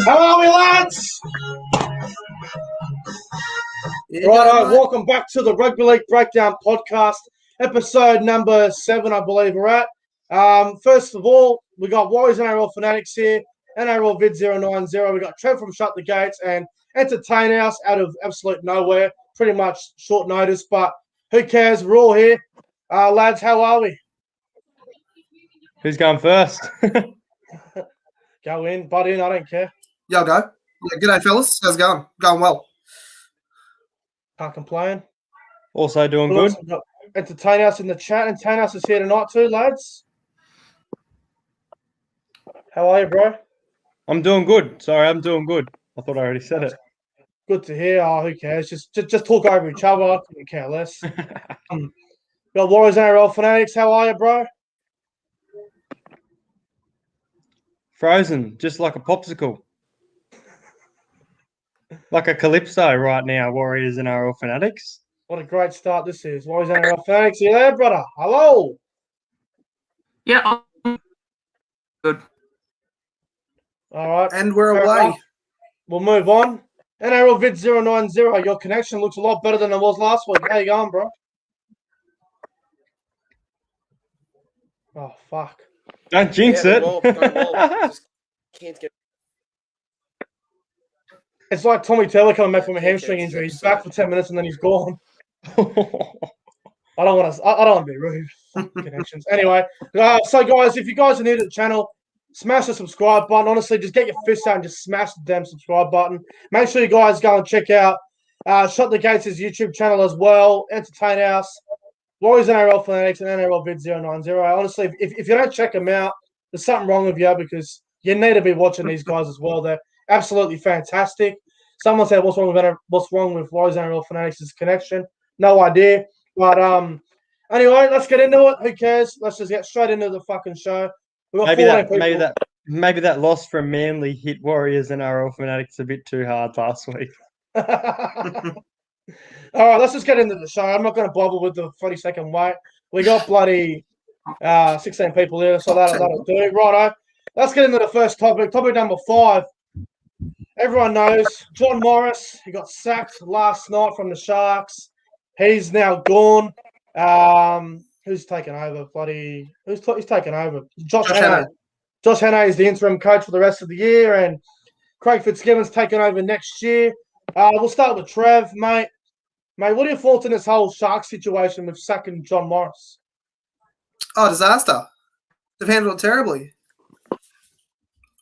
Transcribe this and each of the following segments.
How are we, lads? Right, welcome back to the Rugby League Breakdown podcast, episode number 7, I believe we're at. First of all, we got Warriors NRL Fanatics here, NRL Vid 090. We got Trev from Shut the Gates and Entertain House out of absolute nowhere, pretty much short notice, but who cares? We're all here. Lads, how are we? Who's going first? Go in, butt in, I don't care. Yeah, I'll go. Yeah, g'day, fellas. How's it going? Going well. Can't complain. Also doing good. Entertain House in the chat. Entertain House is here tonight too, lads. How are you, bro? I'm doing good. Sorry, I'm doing good. I thought I already said it. Good to hear. Oh, who cares? Just talk over each other. I couldn't care less. Got Warriors NRL Fanatics. How are you, bro? Frozen, just like a popsicle. Like a calypso right now, Warriors NRL Fanatics. What a great start this is. Warriors NRL Fanatics. You there, brother? Hello. Yeah, I'm good. All right. And we're away. We'll move on. NRL Vid 090. Your connection looks a lot better than it was last week. How you going, bro? Oh, fuck. Don't jinx it. Just can't get. It's like Tommy Taylor coming back from a hamstring injury. He's back for 10 minutes and then he's gone. I don't want to be rude. Connections. Anyway, so guys, if you guys are new to the channel, smash the subscribe button. Honestly, just get your fist out and just smash the damn subscribe button. Make sure you guys go and check out Shut the Gates' YouTube channel as well. Entertain House, Warriors NRL Fanatics, and NRL Vid 090. Honestly, if you don't check them out, there's something wrong with you because you need to be watching these guys as well. They're absolutely fantastic. Someone said, "What's wrong with Warriors NRL Fanatics' connection?" No idea. But anyway, let's get into it. Who cares? Let's just get straight into the fucking show. Maybe that loss from Manly hit Warriors NRL Fanatics a bit too hard last week. All right, let's just get into the show. I'm not going to bother with the 30-second wait. We got bloody 16 people here, so that'll do. Righto. Let's get into the first topic. Topic number 5. Everyone knows John Morris. He got sacked last night from the Sharks. He's now gone. Who's taken over? Who's taken over? Josh Hannay. Josh Hannay is the interim coach for the rest of the year, and Craig Fitzgibbon's taken over next year. We'll start with Trev, mate. Mate, what are your thoughts on this whole Shark situation with sacking John Morris? Oh, disaster. They've handled it terribly.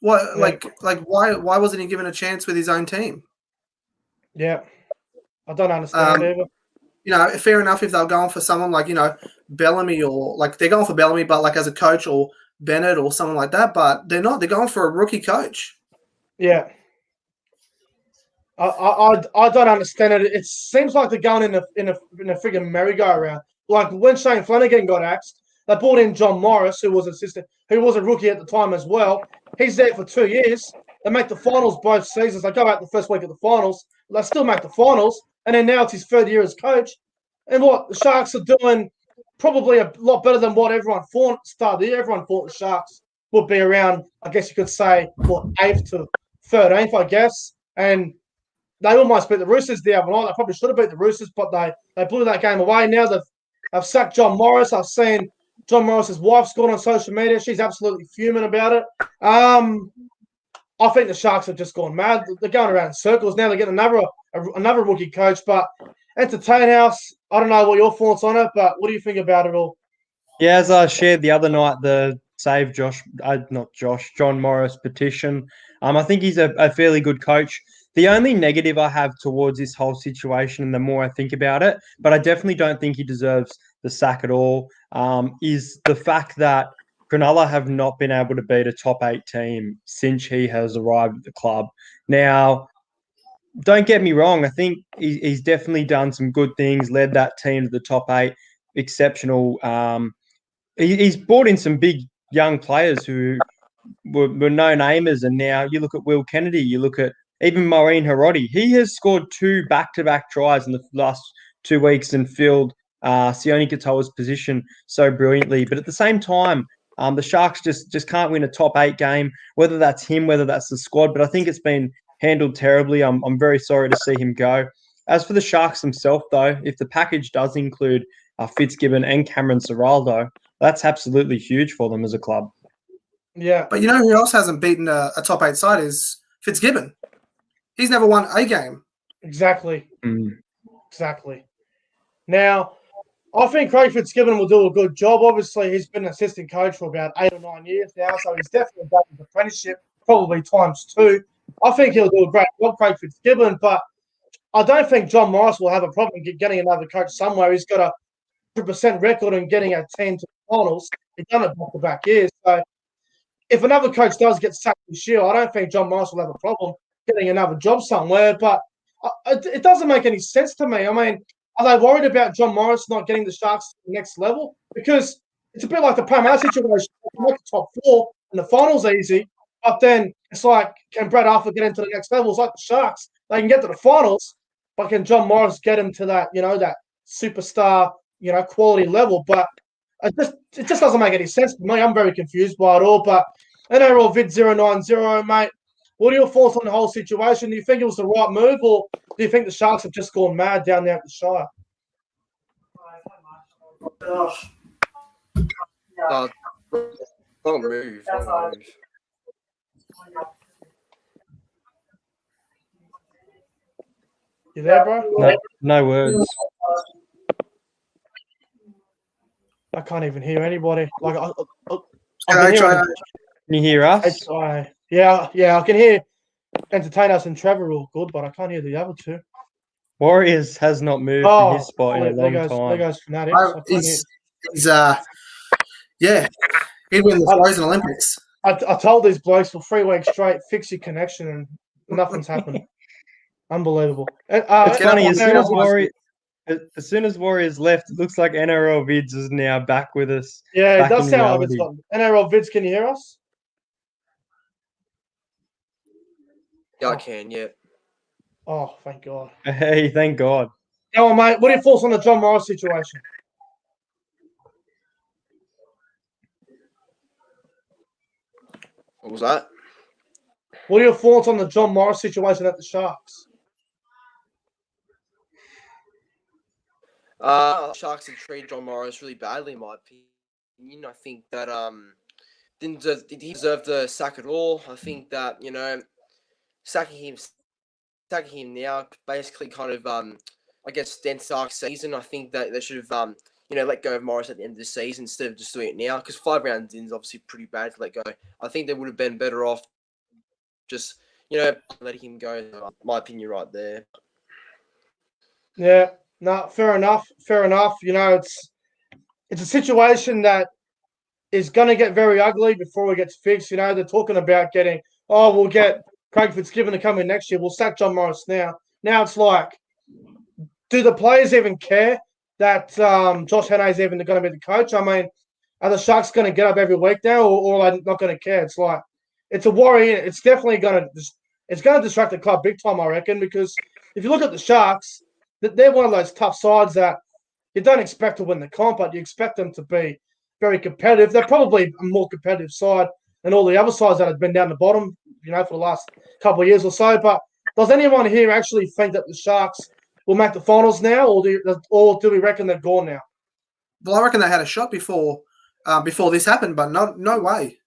What, yeah. Why wasn't he given a chance with his own team? Yeah. I don't understand either. You know, fair enough if they're going for someone like, Bellamy or they're going for Bellamy, but as a coach or Bennett or someone like that, but they're not. They're going for a rookie coach. Yeah. I don't understand it. It seems like they're going in a friggin' merry-go-round. Like when Shane Flanagan got axed, they brought in John Morris, who was a rookie at the time as well. He's there for 2 years. They make the finals both seasons. They go out the first week of the finals. They still make the finals. And then now it's his 3rd year as coach. And what the Sharks are doing probably a lot better than what everyone thought at the start of the year. Everyone thought the Sharks would be around, I guess you could say, 8th to 13th, I guess. And they almost beat the Roosters the other night. They probably should have beat the Roosters, but they blew that game away. Now they've sacked John Morris. I've seen John Morris's wife's gone on social media. She's absolutely fuming about it. I think the Sharks have just gone mad. They're going around in circles. Now they're getting another rookie coach. But Entertain House, I don't know what your thoughts on it, but what do you think about it all? Yeah, as I shared the other night, the Save John Morris petition. I think he's a fairly good coach. The only negative I have towards this whole situation, and the more I think about it, but I definitely don't think he deserves the sack at all, is the fact that Cronulla have not been able to beat a top 8 team since he has arrived at the club. Now, don't get me wrong. I think he's definitely done some good things, led that team to the top 8, exceptional. He's brought in some big young players who were no-namers, and now you look at Will Kennedy, you look at even Maureen Hiroti. He has scored 2 back-to-back tries in the last 2 weeks and filled Sione Katoa's position so brilliantly. But at the same time, the Sharks just can't win a top 8 game, whether that's him, whether that's the squad. But I think it's been handled terribly. I'm very sorry to see him go. As for the Sharks themselves, though, if the package does include Fitzgibbon and Cameron Ciraldo, that's absolutely huge for them as a club. Yeah. But you know who else hasn't beaten a top 8 side is Fitzgibbon. He's never won a game. Exactly. Exactly. Now, I think Craig Fitzgibbon will do a good job. Obviously, he's been an assistant coach for about 8 or 9 years now, so he's definitely done his apprenticeship, probably ×2. I think he'll do a great job, Craig Fitzgibbon, but I don't think John Morris will have a problem getting another coach somewhere. He's got a 100% record in getting a team to the finals. He's done it back-to-back years. So if another coach does get sacked this year, I don't think John Morris will have a problem getting another job somewhere. But it doesn't make any sense to me. I mean, are they worried about John Morris not getting the Sharks to the next level? Because it's a bit like the Parramatta situation. They can make the top 4 and the finals easy, but then it's like, can Brad Arthur get into the next level? It's like the Sharks. They can get to the finals, but can John Morris get him to that, that superstar, quality level? But it just doesn't make any sense to me. I'm very confused by it all. But NRL Vid 090, mate, what are your thoughts on the whole situation? Do you think it was the right move, or do you think the Sharks have just gone mad down there at the Shire? Wrong move. You there, bro? No words. I can't even hear anybody. Like, Can you hear us? Yeah, I can hear Entertain Us and Trevor all good, but I can't hear the other two. Warriors has not moved from his spot in a long time. There goes Fanatics. He'd win the Frozen Olympics. I told these blokes for 3 weeks straight, fix your connection, and nothing's happened. Unbelievable. It's funny, as soon as Warriors left, it looks like NRL Vids is now back with us. Yeah, it does sound like it's got NRL Vids. Can you hear us? Yeah, I can, yeah. Oh, thank God. Hey, thank God. Go on, mate. What are your thoughts on the John Morris situation? What was that? What are your thoughts on the John Morris situation at the Sharks? Sharks have treated John Morris really badly, in my opinion. I think that did he deserve the sack at all? I think that sacking him now basically kind of I guess dents Sharks' season. I think that they should have let go of Morris at the end of the season instead of just doing it now, because 5 rounds in is obviously pretty bad to let go. I think they would have been better off just letting him go. My opinion, right there. Yeah. No, fair enough. It's a situation that is going to get very ugly before it gets fixed. They're talking about we'll get Craig Fitzgibbon to come in next year. We'll sack John Morris now. Now it's like, do the players even care that Josh Hannay is even going to be the coach? I mean, are the Sharks going to get up every week now, or are they not going to care? It's like, it's a worry. It's definitely going to distract the club big time, I reckon, because if you look at the Sharks, they're one of those tough sides that you don't expect to win the comp, but you expect them to be very competitive. They're probably a more competitive side than all the other sides that have been down the bottom, for the last couple of years or so. But does anyone here actually think that the Sharks will make the finals now, or do we reckon they're gone now? Well, I reckon they had a shot before this happened, but no way.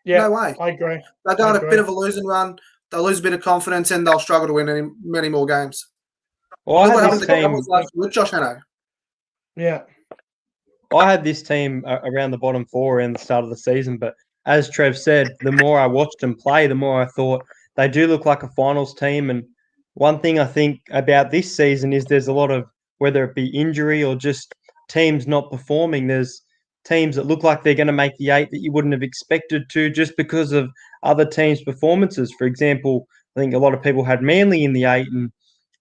Yeah, no way. I agree. They've done a bit of a losing run. They'll lose a bit of confidence, and they'll struggle to win many more games. Well, Look what happened to the with Josh Hannay. Yeah. I had this team around the bottom 4 around the start of the season, but as Trev said, the more I watched them play, the more I thought they do look like a finals team. And one thing I think about this season is there's a lot of, whether it be injury or just teams not performing, there's teams that look like they're going to make the 8 that you wouldn't have expected to just because of other teams' performances. For example, I think a lot of people had Manly in the 8, and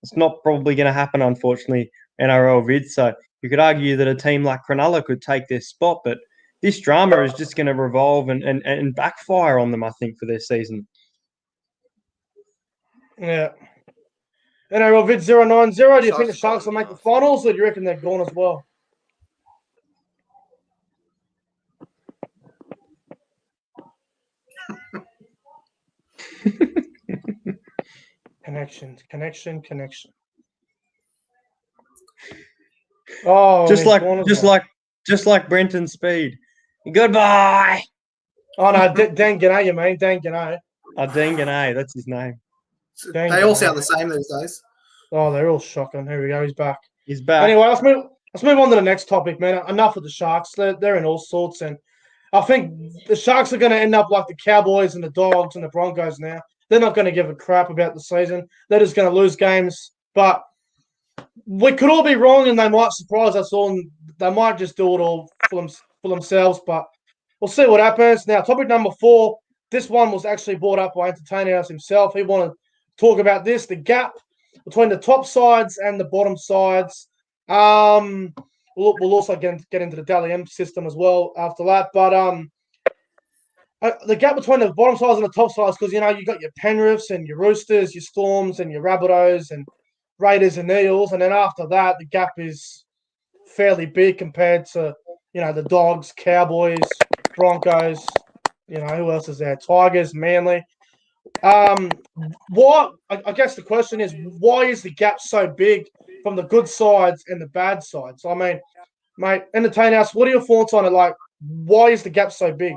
it's not probably going to happen, unfortunately, NRL Vid. So you could argue that a team like Cronulla could take their spot, but this drama is just going to revolve and backfire on them, I think, for their season. Yeah. NRL Vid 090, do you think the Sharks Sharks will gone make now, the finals, or do you reckon they're gone as well? Connection. Oh, Just and he's like gone as just well. like just like Brenton Speed. Goodbye. Oh no, Dan Gennay, you mean Dan Gennay? Dean Gennay, that's his name. They all sound the same these days. Oh, they're all shocking. Here we go. He's back. He's back. Anyway, let's move on to the next topic, man. Enough of the Sharks. They're in all sorts, and I think the Sharks are going to end up like the Cowboys and the Dogs and the Broncos now. They're not going to give a crap about the season. They're just going to lose games. But we could all be wrong, and they might surprise us all, and they might just do it all for themselves. But we'll see what happens. Now, topic number 4. This one was actually brought up by Entertainer House himself. He wanted to talk about this, the gap between the top sides and the bottom sides. We'll also get into the Dally M system as well after that. But the gap between the bottom sides and the top sides, because, you know, you got your Penriths and your Roosters, your Storms and your Rabbitohs and Raiders and Eels. And then after that, the gap is fairly big compared to, you know, the Dogs, Cowboys, Broncos, you know, who else is there? Tigers, Manly. What I guess the question is, why is the gap so big from the good sides and the bad sides? I mean, mate, Entertain Us, what are your thoughts on it? Like, why is the gap so big?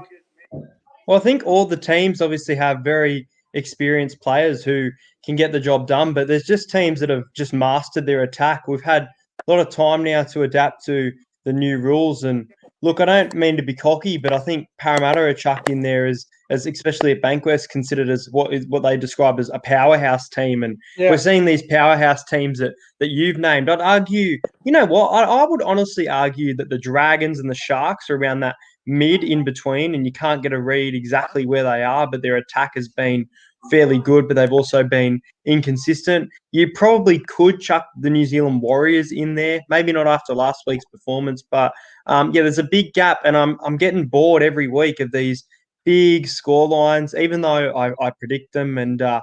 Well, I think all the teams obviously have very experienced players who can get the job done, but there's just teams that have just mastered their attack. We've had a lot of time now to adapt to the new rules. And look, I don't mean to be cocky, but I think Parramatta are chucked in there as especially at Bankwest, considered as what they describe as a powerhouse team. And we're seeing these powerhouse teams that you've named. I'd argue, you know what? I would honestly argue that the Dragons and the Sharks are around that mid in between, and you can't get a read exactly where they are, but their attack has been fairly good, but they've also been inconsistent. You probably could chuck the New Zealand Warriors in there, maybe not after last week's performance, but there's a big gap, and I'm getting bored every week of these big score lines, even though I predict them. And I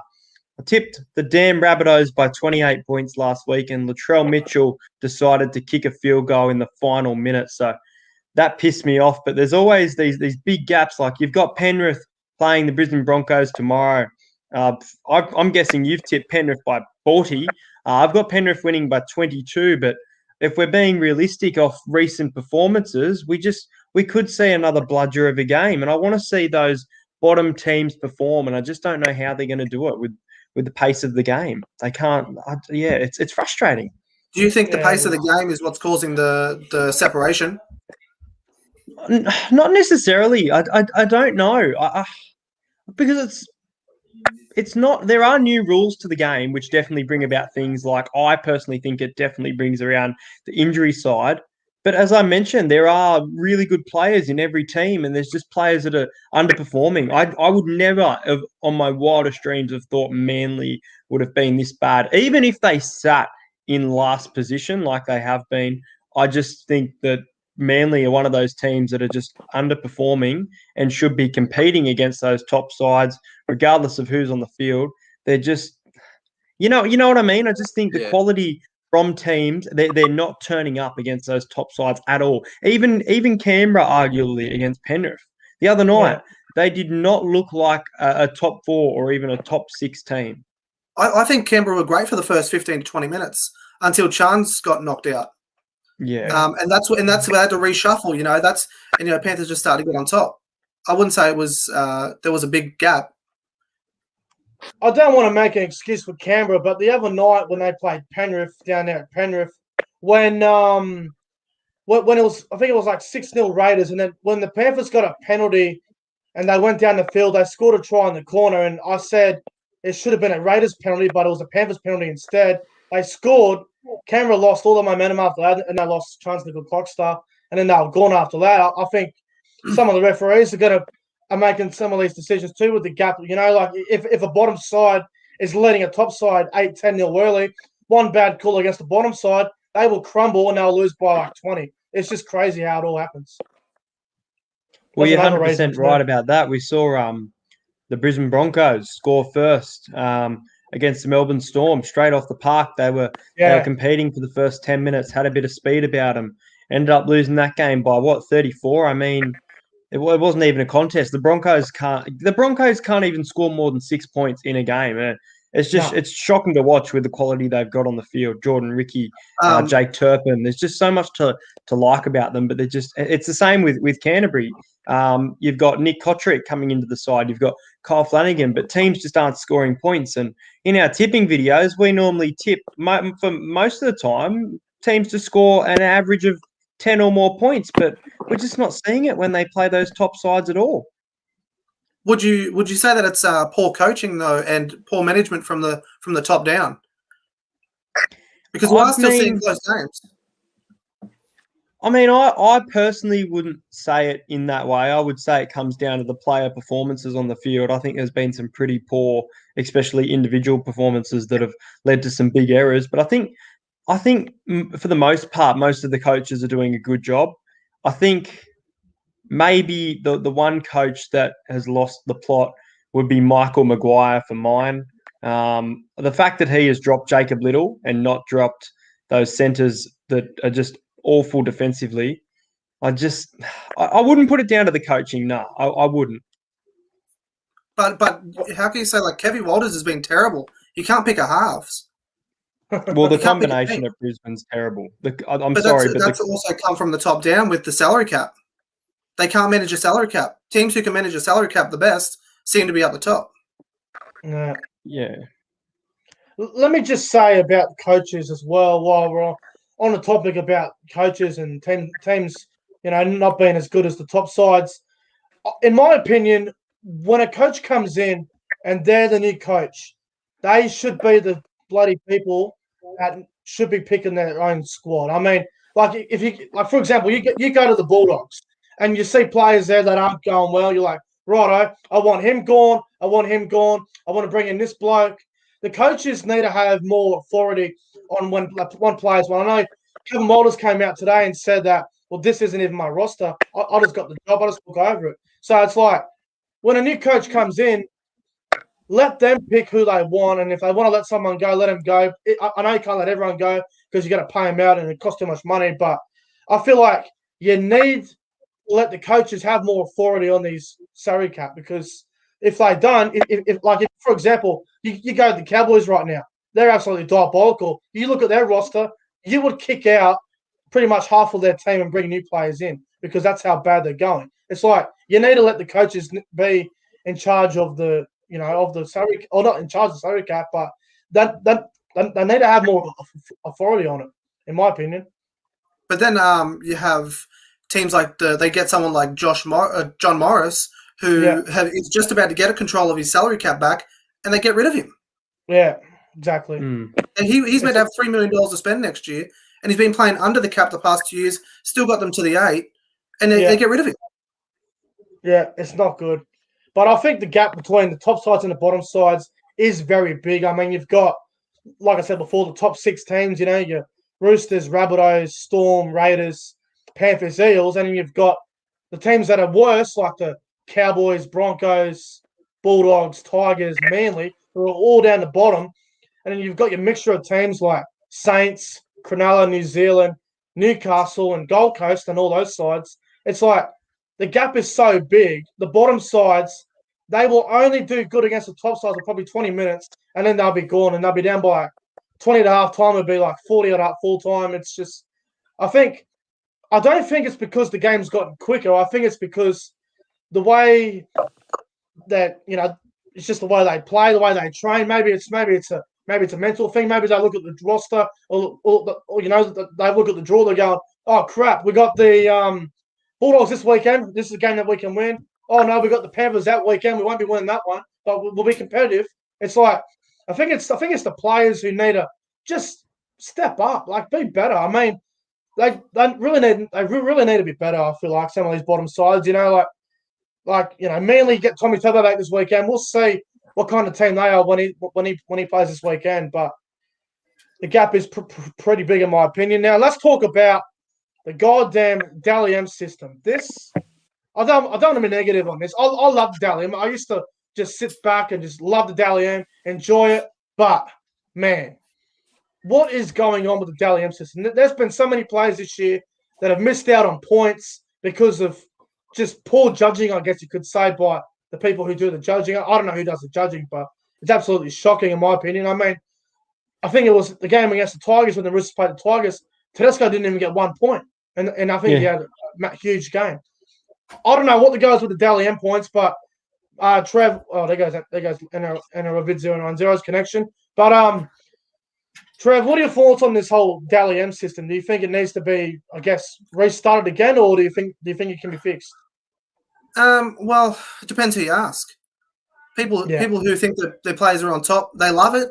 tipped the damn Rabbitohs by 28 points last week, and Latrell Mitchell decided to kick a field goal in the final minute, so that pissed me off. But there's always these big gaps. Like, you've got Penrith playing the Brisbane Broncos tomorrow. I'm guessing you've tipped Penrith by 40. I've got Penrith winning by 22. But if we're being realistic off recent performances, we could see another bludger of a game. And I want to see those bottom teams perform. And I just don't know how they're going to do it with the pace of the game. They can't. It's frustrating. Do you think the pace of the game is what's causing the separation? Not necessarily. I don't know. Because it's not. There are new rules to the game which definitely bring about things like, I personally think it definitely brings around the injury side. But as I mentioned, there are really good players in every team, and there's just players that are underperforming. I would never have, on my wildest dreams, have thought Manly would have been this bad, even if they sat in last position like they have been. I just think that Manly are one of those teams that are just underperforming and should be competing against those top sides, regardless of who's on the field. They're just, you know what I mean? I just think the quality from teams, they're not turning up against those top sides at all. Even Canberra, arguably, against Penrith the other night, they did not look like a top 4 or even a top 6 team. I think Canberra were great for the first 15 to 20 minutes until Chance got knocked out. Yeah. And that's where they had to reshuffle. Panthers just started to get on top. I wouldn't say it was there was a big gap. I don't want to make an excuse for Canberra, but the other night when they played Penrith down there at Penrith, when it was, I think it was like 6-0 Raiders, and then when the Panthers got a penalty and they went down the field, they scored a try in the corner, and I said it should have been a Raiders penalty, but it was a Panthers penalty instead. They scored. Canberra lost all the momentum after that, and they lost chance to the clock start, and then they were gone after that. I think some of the referees are making some of these decisions too with the gap. Like if a bottom side is leading a top side 8-10-0 early, one bad call against the bottom side, they will crumble and they'll lose by like 20. It's just crazy how it all happens. Well, That's you're another reason 100% too. right about that. We saw the Brisbane Broncos score first against the Melbourne Storm straight off the park. They were Yeah, competing for the first 10 minutes, had a bit of speed about them. Ended up losing that game by 34. I mean, it wasn't even a contest. The Broncos can't even score more than 6 points in a game. no. It's shocking to watch with the quality they've got on the field. Jordan Ricky, Um, Jake Turpin. There's just so much to like about them, but it's the same with Canterbury. You've got Nick Kotrick coming into the side. You've got Kyle Flanagan, but teams just aren't scoring points. And in our tipping videos, we normally tip for most of the time teams to score an average of 10 or more points, but we're just not seeing it when they play those top sides at all. would you say that it's poor coaching though, and poor management from the top down? Because we are still seeing close games. I mean, I personally wouldn't say it in that way. I would say it comes down to the player performances on the field. I think there's been some pretty poor, especially individual performances that have led to some big errors. But I think for the most part, most of the coaches are doing a good job. I think maybe the one coach that has lost the plot would be Michael Maguire for mine. The fact that he has dropped Jacob Little and not dropped those centres that are just awful defensively, I wouldn't put it down to the coaching. No, I wouldn't. But how can you say like Kevin Walters has been terrible? You can't pick a halves. Well, the You can't pick a combination team. of Brisbane's terrible. I'm But sorry, that's also come from the top down with the salary cap. They can't manage a salary cap. Teams who can manage a salary cap the best seem to be at the top. No. yeah. Let me just say about coaches as well, while we're on the topic about coaches and teams, not being as good as the top sides. In my opinion, when a coach comes in and they're the new coach, they should be the bloody people that should be picking their own squad. I mean, like if you for example, you go to the Bulldogs and you see players there that aren't going well, you're like, righto, I want him gone, I want him gone, I want to bring in this bloke. The coaches need to have more authority on when players. Well, I know Kevin Walters came out today and said that, well, this isn't even my roster. I just got the job. I just look over it. So it's like when a new coach comes in, let them pick who they want. And if they want to let someone go, let them go. I know you can't let everyone go because you got to pay them out and it costs too much money. But I feel like you need to let the coaches have more authority on these salary cap, because if they don't, if for example, you go to the Cowboys right now, they're absolutely diabolical. You look at their roster, you would kick out pretty much half of their team and bring new players in because that's how bad they're going. It's like you need to let the coaches be in charge of the salary, or not in charge of the salary cap, but they need to have more authority on it, in my opinion. But then you have teams like they get someone like John Morris, who is just about to get a control of his salary cap back, and they get rid of him. Yeah, exactly. And he's meant to have $3 million to spend next year, and he's been playing under the cap the past 2 years, still got them to the 8, and they get rid of him. Yeah, it's not good. But I think the gap between the top sides and the bottom sides is very big. I mean, you've got, like I said before, the top 6 teams, your Roosters, Rabbitohs, Storm, Raiders, Panthers, Eels, and then you've got the teams that are worse, like the Cowboys, Broncos, Bulldogs, Tigers, Manly, who are all down the bottom. And then you've got your mixture of teams like Saints, Cronulla, New Zealand, Newcastle, and Gold Coast, and all those sides. It's like the gap is so big. The bottom sides, they will only do good against the top sides for probably 20 minutes, and then they'll be gone, and they'll be down by 20 at half time. It'll be like 40 at full time. It's just, I don't think it's because the game's gotten quicker. I think it's because the way that, it's just the way they play, the way they train. Maybe it's a mental thing. Maybe they look at the roster, or they look at the draw. They're going, oh crap, we got the Bulldogs this weekend. This is a game that we can win. Oh no, we got the Panthers that weekend. We won't be winning that one, but we'll be competitive. It's like I think it's the players who need to just step up, like be better. I mean, they really need to be better. I feel like some of these bottom sides, Manly get Tommy Turbo back this weekend. We'll see what kind of team they are when he plays this weekend. But the gap is pretty big in my opinion. Now let's talk about the goddamn Dally M system. This I don't want to be negative on this. I love the Dally M. I used to just sit back and just love the Dally M, enjoy it. But man, what is going on with the Dally M system? There's been so many players this year that have missed out on points because of just poor judging, I guess you could say, by the people who do the judging. I don't know who does the judging, but it's absolutely shocking in my opinion. I mean, I think it was the game against the Tigers when the Roosters played the Tigers. Tedesco didn't even get 1 point, and I think he had a huge game. I don't know what the goes with the Dally M points, but Trev, there goes NRvid 090's connection. But Trev, what are your thoughts on this whole Dally M system? Do you think it needs to be, I guess, restarted again, or do you think it can be fixed? Well, it depends who you ask. People who think that their players are on top, they love it.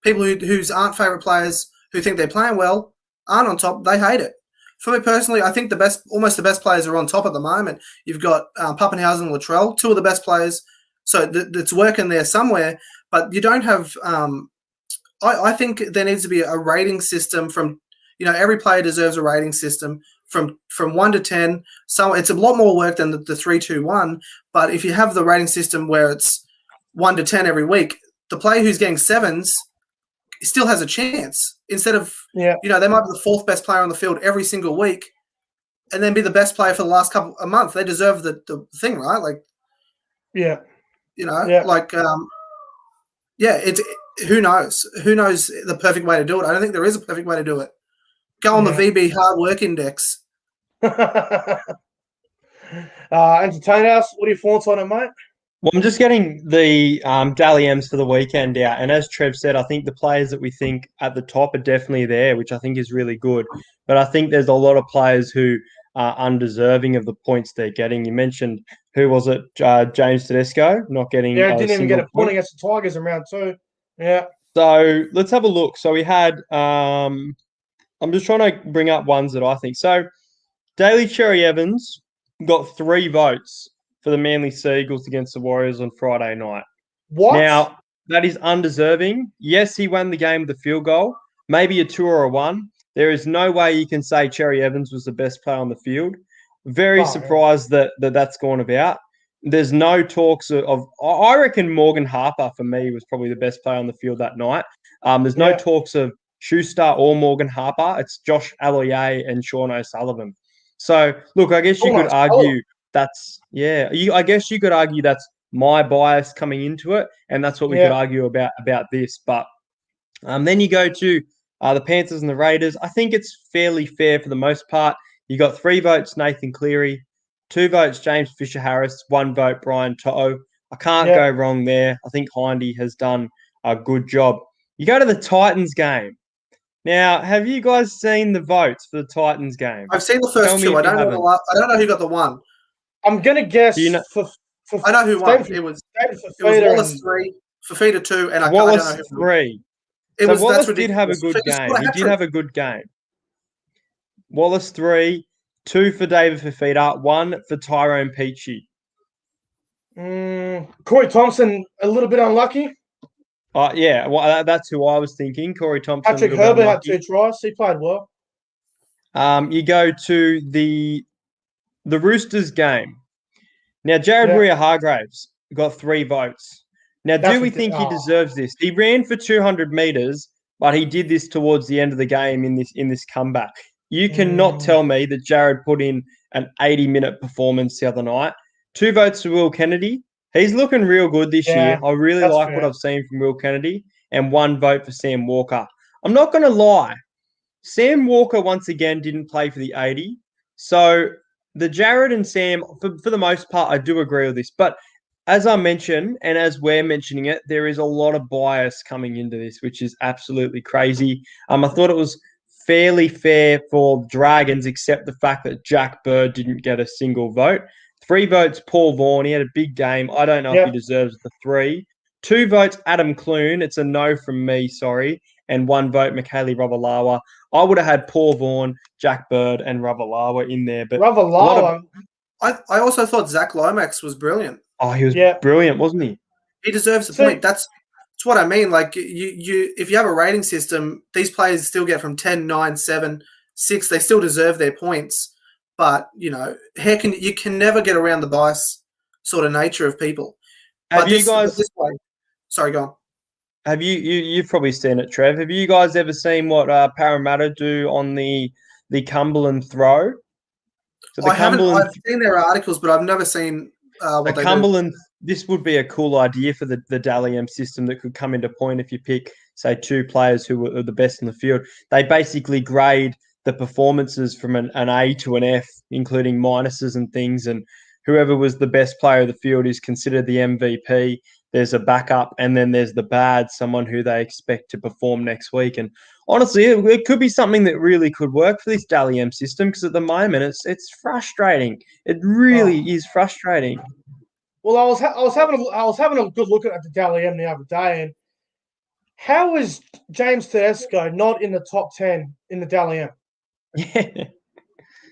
People who aren't favourite players who think they're playing well aren't on top, they hate it. For me personally, I think almost the best players are on top at the moment. You've got Pappenhausen and Latrell, two of the best players. So it's working there somewhere, but you don't have. I think there needs to be a rating system from. Every player deserves a rating system from 1 to 10. So it's a lot more work than the 3-2-1. But if you have the rating system where it's 1 to 10 every week, the player who's getting 7s still has a chance instead of, they might be the 4th best player on the field every single week and then be the best player for the last couple of months. They deserve the thing, right? Like, who knows? Who knows the perfect way to do it? I don't think there is a perfect way to do it. Go on the VB hard work index. Entertain us. What are your thoughts on it, mate? Well, I'm just getting the Dally M's for the weekend out. And as Trev said, I think the players that we think at the top are definitely there, which I think is really good. But I think there's a lot of players who are undeserving of the points they're getting. You mentioned, who was it? James Tedesco not getting didn't even get a point against the Tigers in round 2. Yeah. So let's have a look. So we had, I'm just trying to bring up ones that I think. So Daly Cherry Evans got 3 votes for the Manly Seagulls against the Warriors on Friday night. What? Now, that is undeserving. Yes, he won the game with a field goal, maybe a 2 or a 1. There is no way you can say Cherry Evans was the best player on the field. Very surprised that that's gone about. There's no talks of I reckon Morgan Harper, for me, was probably the best player on the field that night. There's no talks of Schuster or Morgan Harper. It's Josh Aloiai and Sean O'Sullivan. So, look, I guess you could argue I guess you could argue that's my bias coming into it, and that's what we could argue about this. But then you go to the Panthers and the Raiders. I think it's fairly fair for the most part. You got 3 votes, Nathan Cleary, 2 votes, James Fisher-Harris, 1 vote, Brian To'o. I can't go wrong there. I think Hindy has done a good job. You go to the Titans game. Now, have you guys seen the votes for the Titans game? I've seen the first 2. I don't know who got the 1. I'm going to guess I know who won. It was Wallace 3, Fafita 2, and Wallace I don't know who 3. Wallace did have a good game. He did have a good game. Wallace 3, 2 for David Fafita, 1 for Tyrone Peachy. Corey Thompson, a little bit unlucky. Well, that's who I was thinking. Corey Thompson. Patrick Herbert had 2 tries. He played well. You go to the Roosters game. Now, Jared Warrior-Hargraves got 3 votes. Now, do we think he deserves this? He ran for 200 metres, but he did this towards the end of the game in this comeback. You cannot tell me that Jared put in an 80-minute performance the other night. 2 votes to Will Kennedy. He's looking real good this year. I really like what I've seen from Will Kennedy. And 1 vote for Sam Walker. I'm not going to lie. Sam Walker, once again, didn't play for the 80. So the Jared and Sam, for the most part, I do agree with this. But as I mentioned, and as we're mentioning it, there is a lot of bias coming into this, which is absolutely crazy. I thought it was fairly fair for Dragons, except the fact that Jack Bird didn't get a single vote. 3 votes, Paul Vaughan. He had a big game. I don't know if he deserves the 3. 2 votes, Adam Clune. It's a no from me, sorry. And 1 vote, Michaeli Ravalawa. I would have had Paul Vaughan, Jack Bird, and Ravalawa in there. But Ravalawa. I also thought Zach Lomax was brilliant. Oh, he was brilliant, wasn't he? He deserves the point. That's what I mean. Like, you, if you have a rating system, these players still get from 10, 9, 7, 6. They still deserve their points. But you can never get around the bias sort of nature of people. Have you guys? This way, sorry, go on. Have you've probably seen it, Trev? Have you guys ever seen what Parramatta do on the Cumberland throw? So I haven't. I've seen their articles, but I've never seen what they Cumberland. do. This would be a cool idea for the Dally M system that could come into point if you pick, say, two players who are the best in the field. They basically grade the performances from an A to an F, including minuses and things, and whoever was the best player of the field is considered the MVP. There's a backup, and then there's the bad, someone who they expect to perform next week. And honestly, it could be something that really could work for this Dally M system, because at the moment it's frustrating. It really is frustrating. Well, I was having a good look at the Dally M the other day, and how is James Tedesco not in the top 10 in the Dally M? Yeah.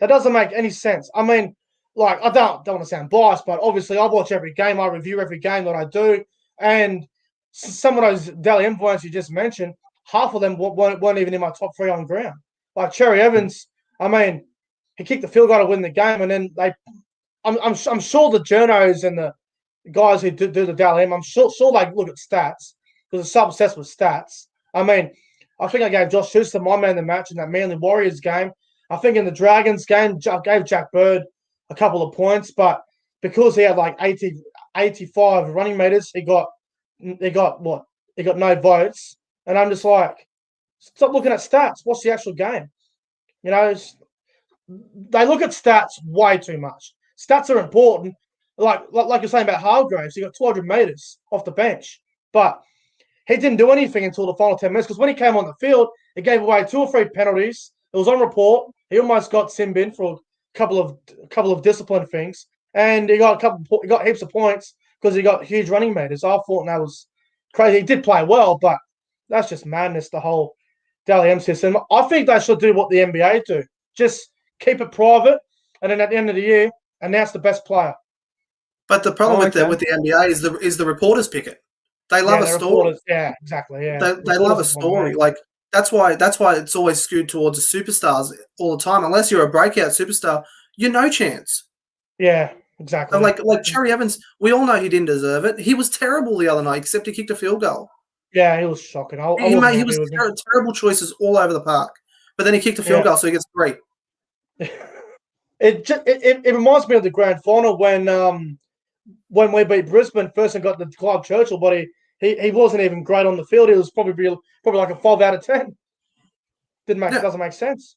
That doesn't make any sense. I mean, like, I don't want to sound biased, but obviously I watch every game, I review every game that I do, and some of those Dally M points you just mentioned, half of them weren't even in my top 3 on ground. Like Cherry Evans, I mean, he kicked the field goal to win the game, and then I'm sure the journos and the guys who do the Dally M, I'm sure they look at stats, because it's so obsessed with stats. I mean, I think I gave Josh Schuster my man of the match in that Manly Warriors game. I think in the Dragons game, I gave Jack Bird a couple of points, but because he had like 85 running meters, he got no votes. And I'm just like, stop looking at stats. What's the actual game? They look at stats way too much. Stats are important. Like you're saying about Hargraves, he got 200 meters off the bench, but he didn't do anything until the final 10 minutes, because when he came on the field, he gave away 2 or 3 penalties. It was on report. He almost got sin bin for a couple of discipline things, and he got heaps of points because he got huge running meters. I thought that was crazy. He did play well, but that's just madness, the whole Dally M system. I think they should do what the NBA do. Just keep it private, and then at the end of the year, announce the best player. But the problem with the NBA is the reporters pick it. They love a story. Yeah, exactly. Yeah, they love a story. Like that's why it's always skewed towards the superstars all the time. Unless you're a breakout superstar, you're no chance. Yeah, exactly. So like Cherry Evans, we all know he didn't deserve it. He was terrible the other night, except he kicked a field goal. Yeah, he was shocking. He was terrible choices all over the park, but then he kicked a field goal, so he gets 3. It reminds me of the grand final when we beat Brisbane first and got the Clive Churchill, but he wasn't even great on the field. He was probably like a 5 out of 10. Doesn't make sense.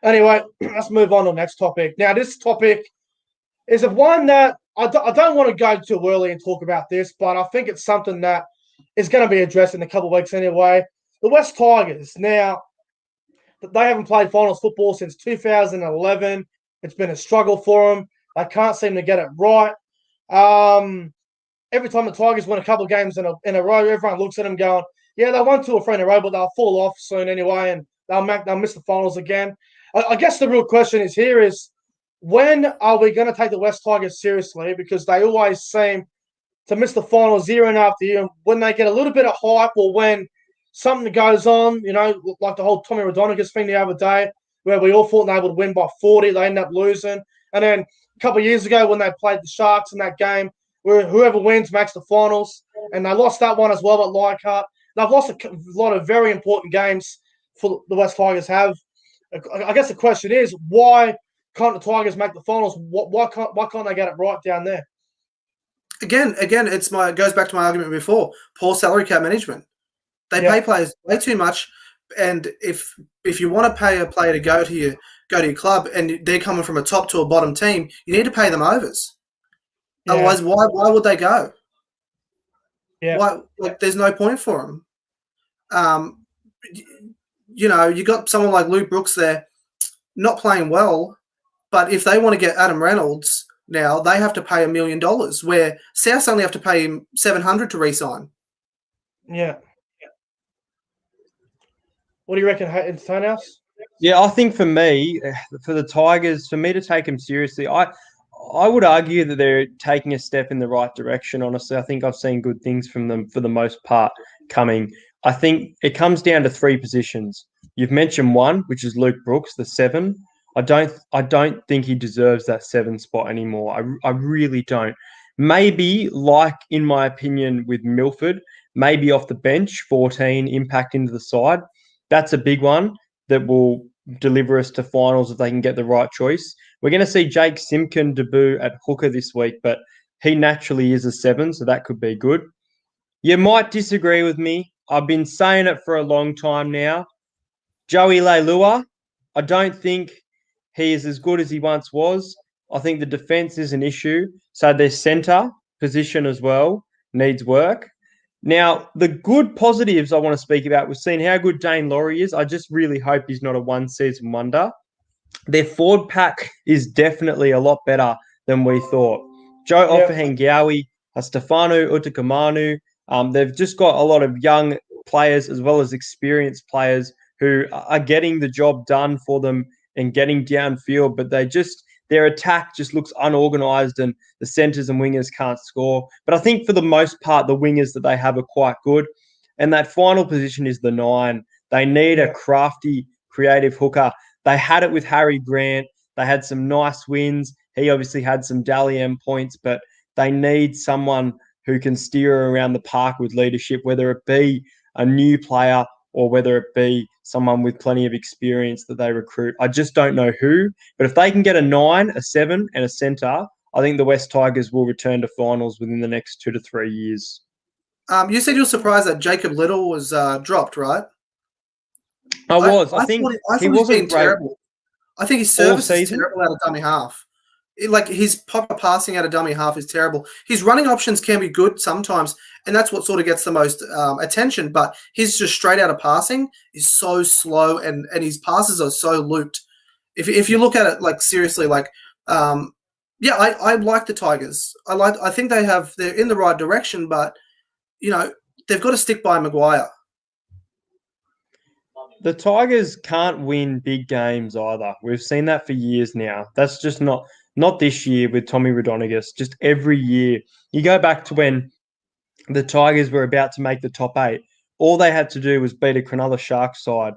Anyway, let's move on to the next topic. Now, this topic is one that I don't want to go too early and talk about this, but I think it's something that is going to be addressed in a couple of weeks anyway. The West Tigers. Now, they haven't played finals football since 2011. It's been a struggle for them. They can't seem to get it right. Every time the Tigers win a couple of games in a row, everyone looks at them going, yeah, they won 2 or 3 in a row, but they'll fall off soon anyway, and they'll miss the finals again. I guess the real question is when are we going to take the West Tigers seriously? Because they always seem to miss the finals year in after year. When they get a little bit of hype, or when something goes on, like the whole Tommy Rodonigas thing the other day, where we all thought they would win by 40, they end up losing. And then a couple of years ago when they played the Sharks in that game, where whoever wins makes the finals, and they lost that one as well at Leichhardt. They've lost a lot of very important games for the West Tigers have. I guess the question is, why can't the Tigers make the finals? Why can't they get it right down there? Again, it goes back to my argument before. Poor salary cap management. They pay players way too much, and if you want to pay a player to go to your club and they're coming from a top to a bottom team, you need to pay them overs. Yeah. Otherwise, why would they go? Yeah. Why? Like, there's no point for them. You got someone like Luke Brooks there, not playing well, but if they want to get Adam Reynolds now, they have to pay $1 million, where South only have to pay him $700 to re-sign. Yeah. What do you reckon, Stonehouse? Yeah, I think for me, for the Tigers, for me to take them seriously, I would argue that they're taking a step in the right direction, honestly. I think I've seen good things from them for the most part coming. I think it comes down to 3 positions. You've mentioned one, which is Luke Brooks, the 7. I don't think he deserves that 7 spot anymore. I really don't. Maybe, like in my opinion with Milford, maybe off the bench, 14 impact into the side. That's a big one that will deliver us to finals if they can get the right choice. We're going to see Jake Simpkin debut at hooker this week, but he naturally is a 7, so that could be good. You might disagree with me. I've been saying it for a long time now. Joey Leilua, I don't think he is as good as he once was. I think the defence is an issue. So their centre position as well needs work. Now, the good positives I want to speak about, we've seen how good Dane Laurie is. I just really hope he's not a one-season wonder. Their forward pack is definitely a lot better than we thought. Joe Ofahengawi, Stefano Utakamanu, they've just got a lot of young players as well as experienced players who are getting the job done for them and getting downfield, but their attack just looks unorganised and the centres and wingers can't score. But I think for the most part, the wingers that they have are quite good. And that final position is the 9. They need a crafty, creative hooker. They had it with Harry Grant. They had some nice wins. He obviously had some Dally M points, but they need someone who can steer around the park with leadership, whether it be a new player or whether it be someone with plenty of experience that they recruit. I just don't know who. But if they can get a 9, a 7, and a centre, I think the West Tigers will return to finals within the next 2 to 3 years. You said you were surprised that Jacob Little was dropped, right? I was. I think he wasn't terrible. I think his service is terrible out of dummy half. His proper passing out of dummy half is terrible. His running options can be good sometimes, and that's what sort of gets the most attention. But his just straight out of passing is so slow, and his passes are so looped. If you look at it seriously, I like the Tigers. I think they're in the right direction, but they've got to stick by Maguire. The Tigers can't win big games either. We've seen that for years now. That's just not this year with Tommy Rodonigus, just every year. You go back to when the Tigers were about to make the top 8. All they had to do was beat a Cronulla Sharks side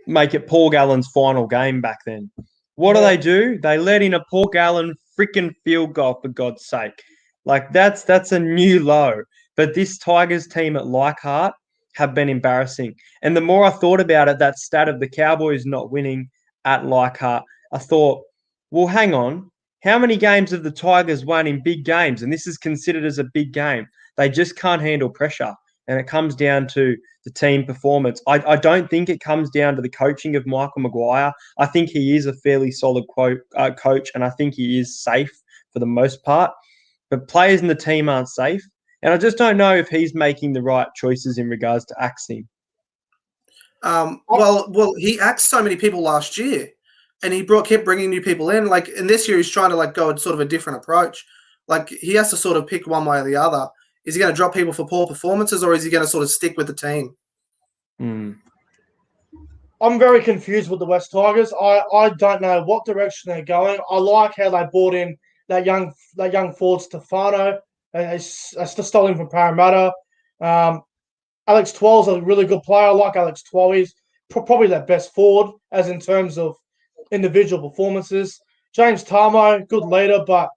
make it Paul Gallen's final game back then. What do? They let in a Paul Gallen freaking field goal, for God's sake. That's a new low. But this Tigers team at Leichhardt have been embarrassing. And the more I thought about it, that stat of the Cowboys not winning at Leichhardt, I thought, well, hang on. How many games have the Tigers won in big games? And this is considered as a big game. They just can't handle pressure. And it comes down to the team performance. I don't think it comes down to the coaching of Michael Maguire. I think he is a fairly solid coach, and I think he is safe for the most part. But players in the team aren't safe. And I just don't know if he's making the right choices in regards to axing. Well, he axed so many people last year, and he kept bringing new people in. And this year, he's trying to go sort of a different approach. He has to sort of pick one way or the other. Is he going to drop people for poor performances, or is he going to sort of stick with the team? I'm very confused with the West Tigers. I don't know what direction they're going. I like how they brought in that young forward Stefano. I stole him from Parramatta. Alex Twell's a really good player. I like Alex Twell. He's probably their best forward, as in terms of individual performances. James Tarmo, good leader, but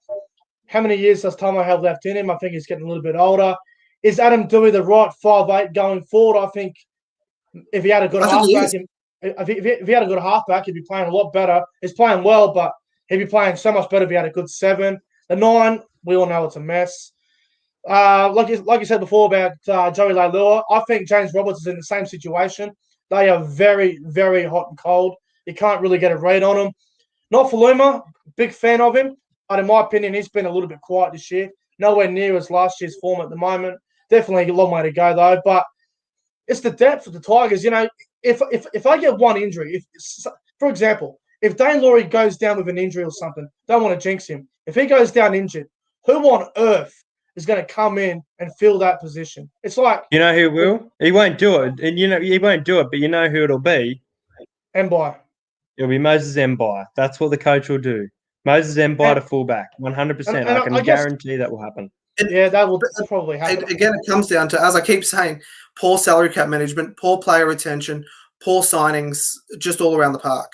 how many years does Tarmo have left in him? I think he's getting a little bit older. Is Adam Dewey the right 5'8" going forward? I think if he had a good halfback, if he had a good halfback, he'd be playing a lot better. He's playing well, but he'd be playing so much better if he had a good 7. The 9, we all know it's a mess. Like you said before about Joey Leilua, I think James Roberts is in the same situation. They are very, very hot and cold. You can't really get a read on them. Not Faluma, big fan of him, but in my opinion, he's been a little bit quiet this year. Nowhere near as last year's form at the moment. Definitely a long way to go though. But it's the depth of the Tigers. If I get one injury, for example, if Dane Laurie goes down with an injury or something, don't want to jinx him. If he goes down injured, who on earth is going to come in and fill that position? It's like... You know who will? He won't do it. And he won't do it, but you know who it'll be? Mbai. It'll be Moses Mbai. That's what the coach will do. Moses Mbai to fullback, 100%. I can guarantee that will happen. That will probably happen. Again, it comes down to, as I keep saying, poor salary cap management, poor player retention, poor signings, just all around the park.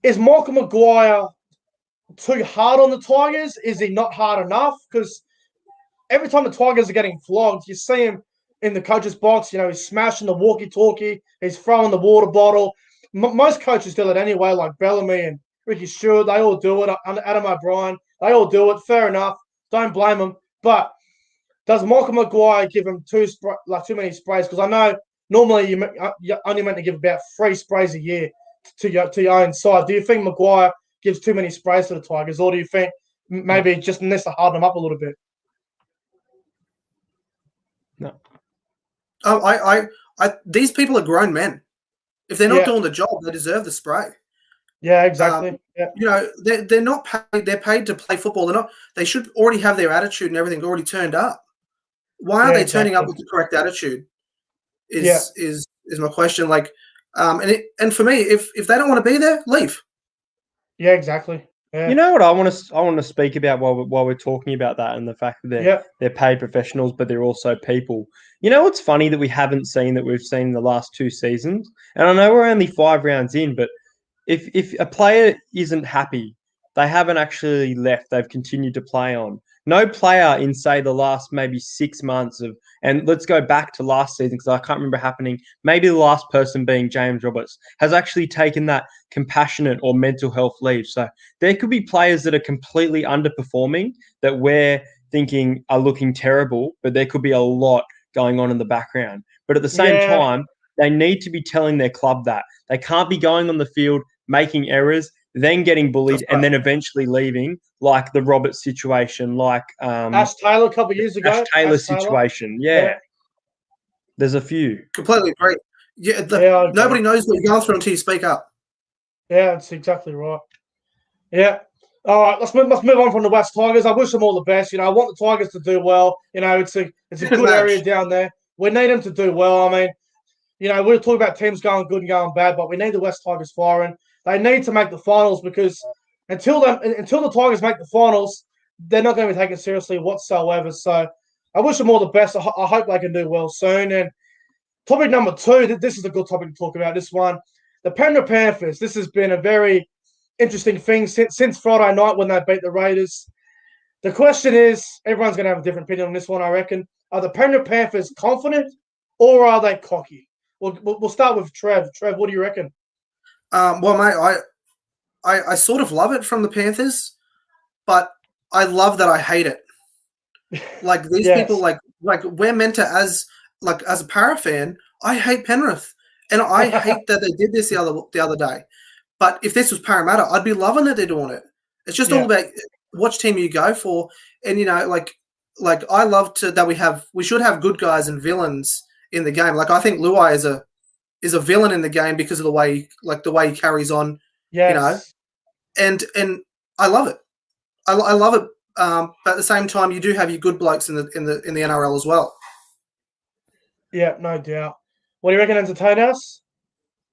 is Michael Maguire too hard on the Tigers? Is he not hard enough? Because every time the Tigers are getting flogged, you see him in the coach's box. He's smashing the walkie-talkie. He's throwing the water bottle. Most coaches do it anyway, like Bellamy and Ricky Stewart. They all do it. Adam O'Brien. They all do it. Fair enough. Don't blame them. But does Michael Maguire give him too many sprays? Because I know normally you're only meant to give about 3 sprays a year to your own side. Do you think Maguire gives too many sprays to the Tigers, or do you think maybe just needs to harden them up a little bit? No. Oh, these people are grown men. If they're not doing the job, they deserve the spray. Yeah, exactly. They're not paid. They're paid to play football. They should already have their attitude and everything already turned up. Why aren't they turning up with the correct attitude? Is my question. And for me, if they don't want to be there, leave. Yeah, exactly. Yeah. You know what I want to speak about while we're talking about that, and the fact that they're paid professionals, but they're also people. You know what's funny that we haven't seen that we've seen in the last 2 seasons, and I know we're only 5 rounds in, but if a player isn't happy, they haven't actually left. They've continued to play on. No player in, say, the last maybe 6 months and let's go back to last season because I can't remember happening. Maybe the last person being James Roberts has actually taken that compassionate or mental health leave. So there could be players that are completely underperforming that we're thinking are looking terrible, but there could be a lot going on in the background. But at the same time, they need to be telling their club that. They can't be going on the field, making errors, then getting bullied, and then eventually leaving, like the Roberts situation, like Ash Taylor a couple of years ago. Ash Taylor situation. Yeah. There's a few. Completely agree. Nobody knows what you're going through until you speak up. Yeah, that's exactly right. Yeah. All right, let's move on from the West Tigers. I wish them all the best. I want the Tigers to do well. It's a good area down there. We need them to do well. I mean, we're talking about teams going good and going bad, but we need the West Tigers firing. They need to make the finals because until the Tigers make the finals, they're not going to be taken seriously whatsoever. So I wish them all the best. I hope they can do well soon. And topic number 2, this is a good topic to talk about, this one. The Penrith Panthers. This has been a very interesting thing since Friday night when they beat the Raiders. The question is, everyone's going to have a different opinion on this one, I reckon. Are the Penrith Panthers confident or are they cocky? We'll start with Trev. Trev, what do you reckon? Well, mate, I sort of love it from the Panthers, but I love that I hate it. Like these people, like we're meant to, as a Para fan, I hate Penrith, and I hate that they did this the other day. But if this was Parramatta, I'd be loving that they're doing it. It's just all about which team you go for, and I love that we should have good guys and villains in the game. Like I think Luai is a villain in the game because of the way he carries on. Yes. And I love it. I love it. But at the same time, you do have your good blokes in the NRL as well. Yeah, no doubt. What do you reckon, entertain us?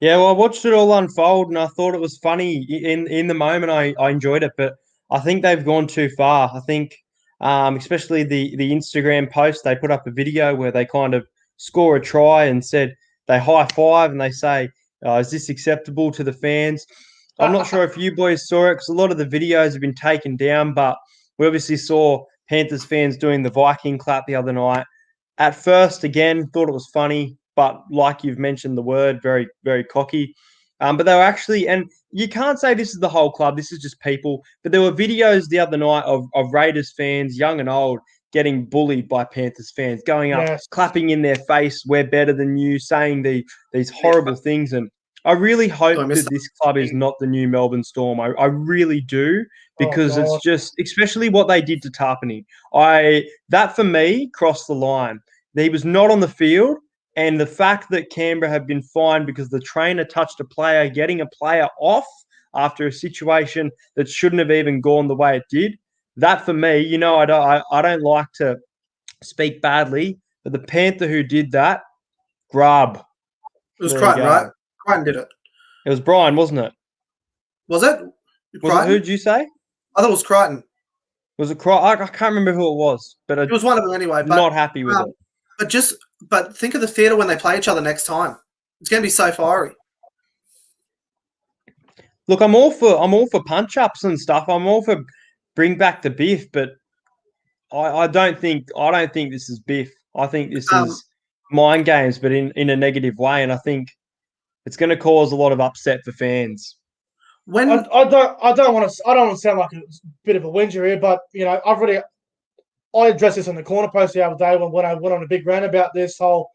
Yeah, well, I watched it all unfold, and I thought it was funny. In the moment, I enjoyed it, but I think they've gone too far. I think, especially the Instagram post, they put up a video where they kind of score a try and said they high five and they say, "Is this acceptable to the fans?" I'm not sure if you boys saw it because a lot of the videos have been taken down, but we obviously saw Panthers fans doing the Viking clap the other night. At first, again, thought it was funny, but like you've mentioned the word, very, very cocky. But they were actually, and you can't say this is the whole club, this is just people, but there were videos the other night of Raiders fans, young and old, getting bullied by Panthers fans, going up, clapping in their face, we're better than you, saying these horrible things. And I really hope that this club is not the new Melbourne Storm. I really do, because it's just, especially what they did to Tarpany. That for me crossed the line. He was not on the field, and the fact that Canberra have been fined because the trainer touched a player, getting a player off after a situation that shouldn't have even gone the way it did. That for me, I don't like to speak badly, but the Panther who did that, grub. It was Crichton, right? Crichton did it. It was Brian, wasn't it? Was it? Who did you say? I thought it was Crichton. Was it Crichton? I can't remember who it was, but it was one of them anyway. But, not happy with it. But think of the theatre when they play each other next time. It's going to be so fiery. Look, I'm all for punch ups and stuff. I'm all for bring back the Biff, but I don't think this is Biff. I think this is mind games, but in a negative way, and I think it's going to cause a lot of upset for fans. I don't want to sound like a bit of a whinger here, but I addressed this on the corner post the other day when I went on a big rant about this whole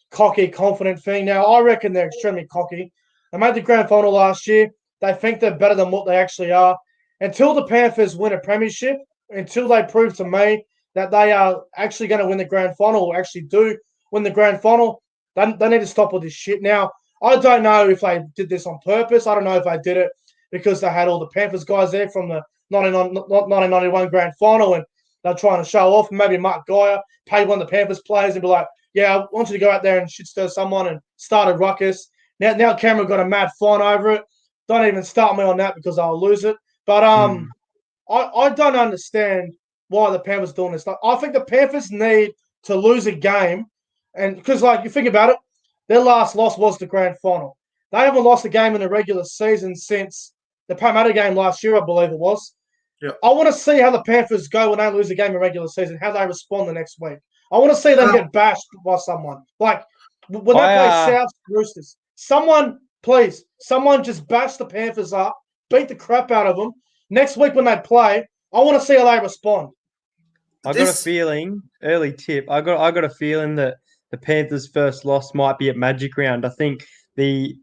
cocky, confident thing. Now, I reckon they're extremely cocky. They made the grand final last year. They think they're better than what they actually are. Until the Panthers win a premiership, until they prove to me that they are actually going to win the grand final or actually do win the grand final, they need to stop with this shit. Now, I don't know if they did this on purpose. I don't know if they did it because they had all the Panthers guys there from the 1991 grand final and they're trying to show off. Maybe Mark Geyer paid one of the Panthers players and be like, yeah, I want you to go out there and shit stir someone and start a ruckus. Now Cameron got a mad fine over it. Don't even start me on that because I'll lose it. But I don't understand why the Panthers doing this. Like, I think the Panthers need to lose a game, and because you think about it, their last loss was the grand final. They haven't lost a game in the regular season since the Parramatta game last year, I believe it was. Yeah. I want to see how the Panthers go when they lose a game in regular season, how they respond the next week. I want to see them get bashed by someone. Like when they play South Roosters. Someone just bash the Panthers up, beat the crap out of them. Next week when they play, I want to see how they respond. I got a feeling, early tip, I got a feeling that the Panthers' first loss might be at Magic Round. I think the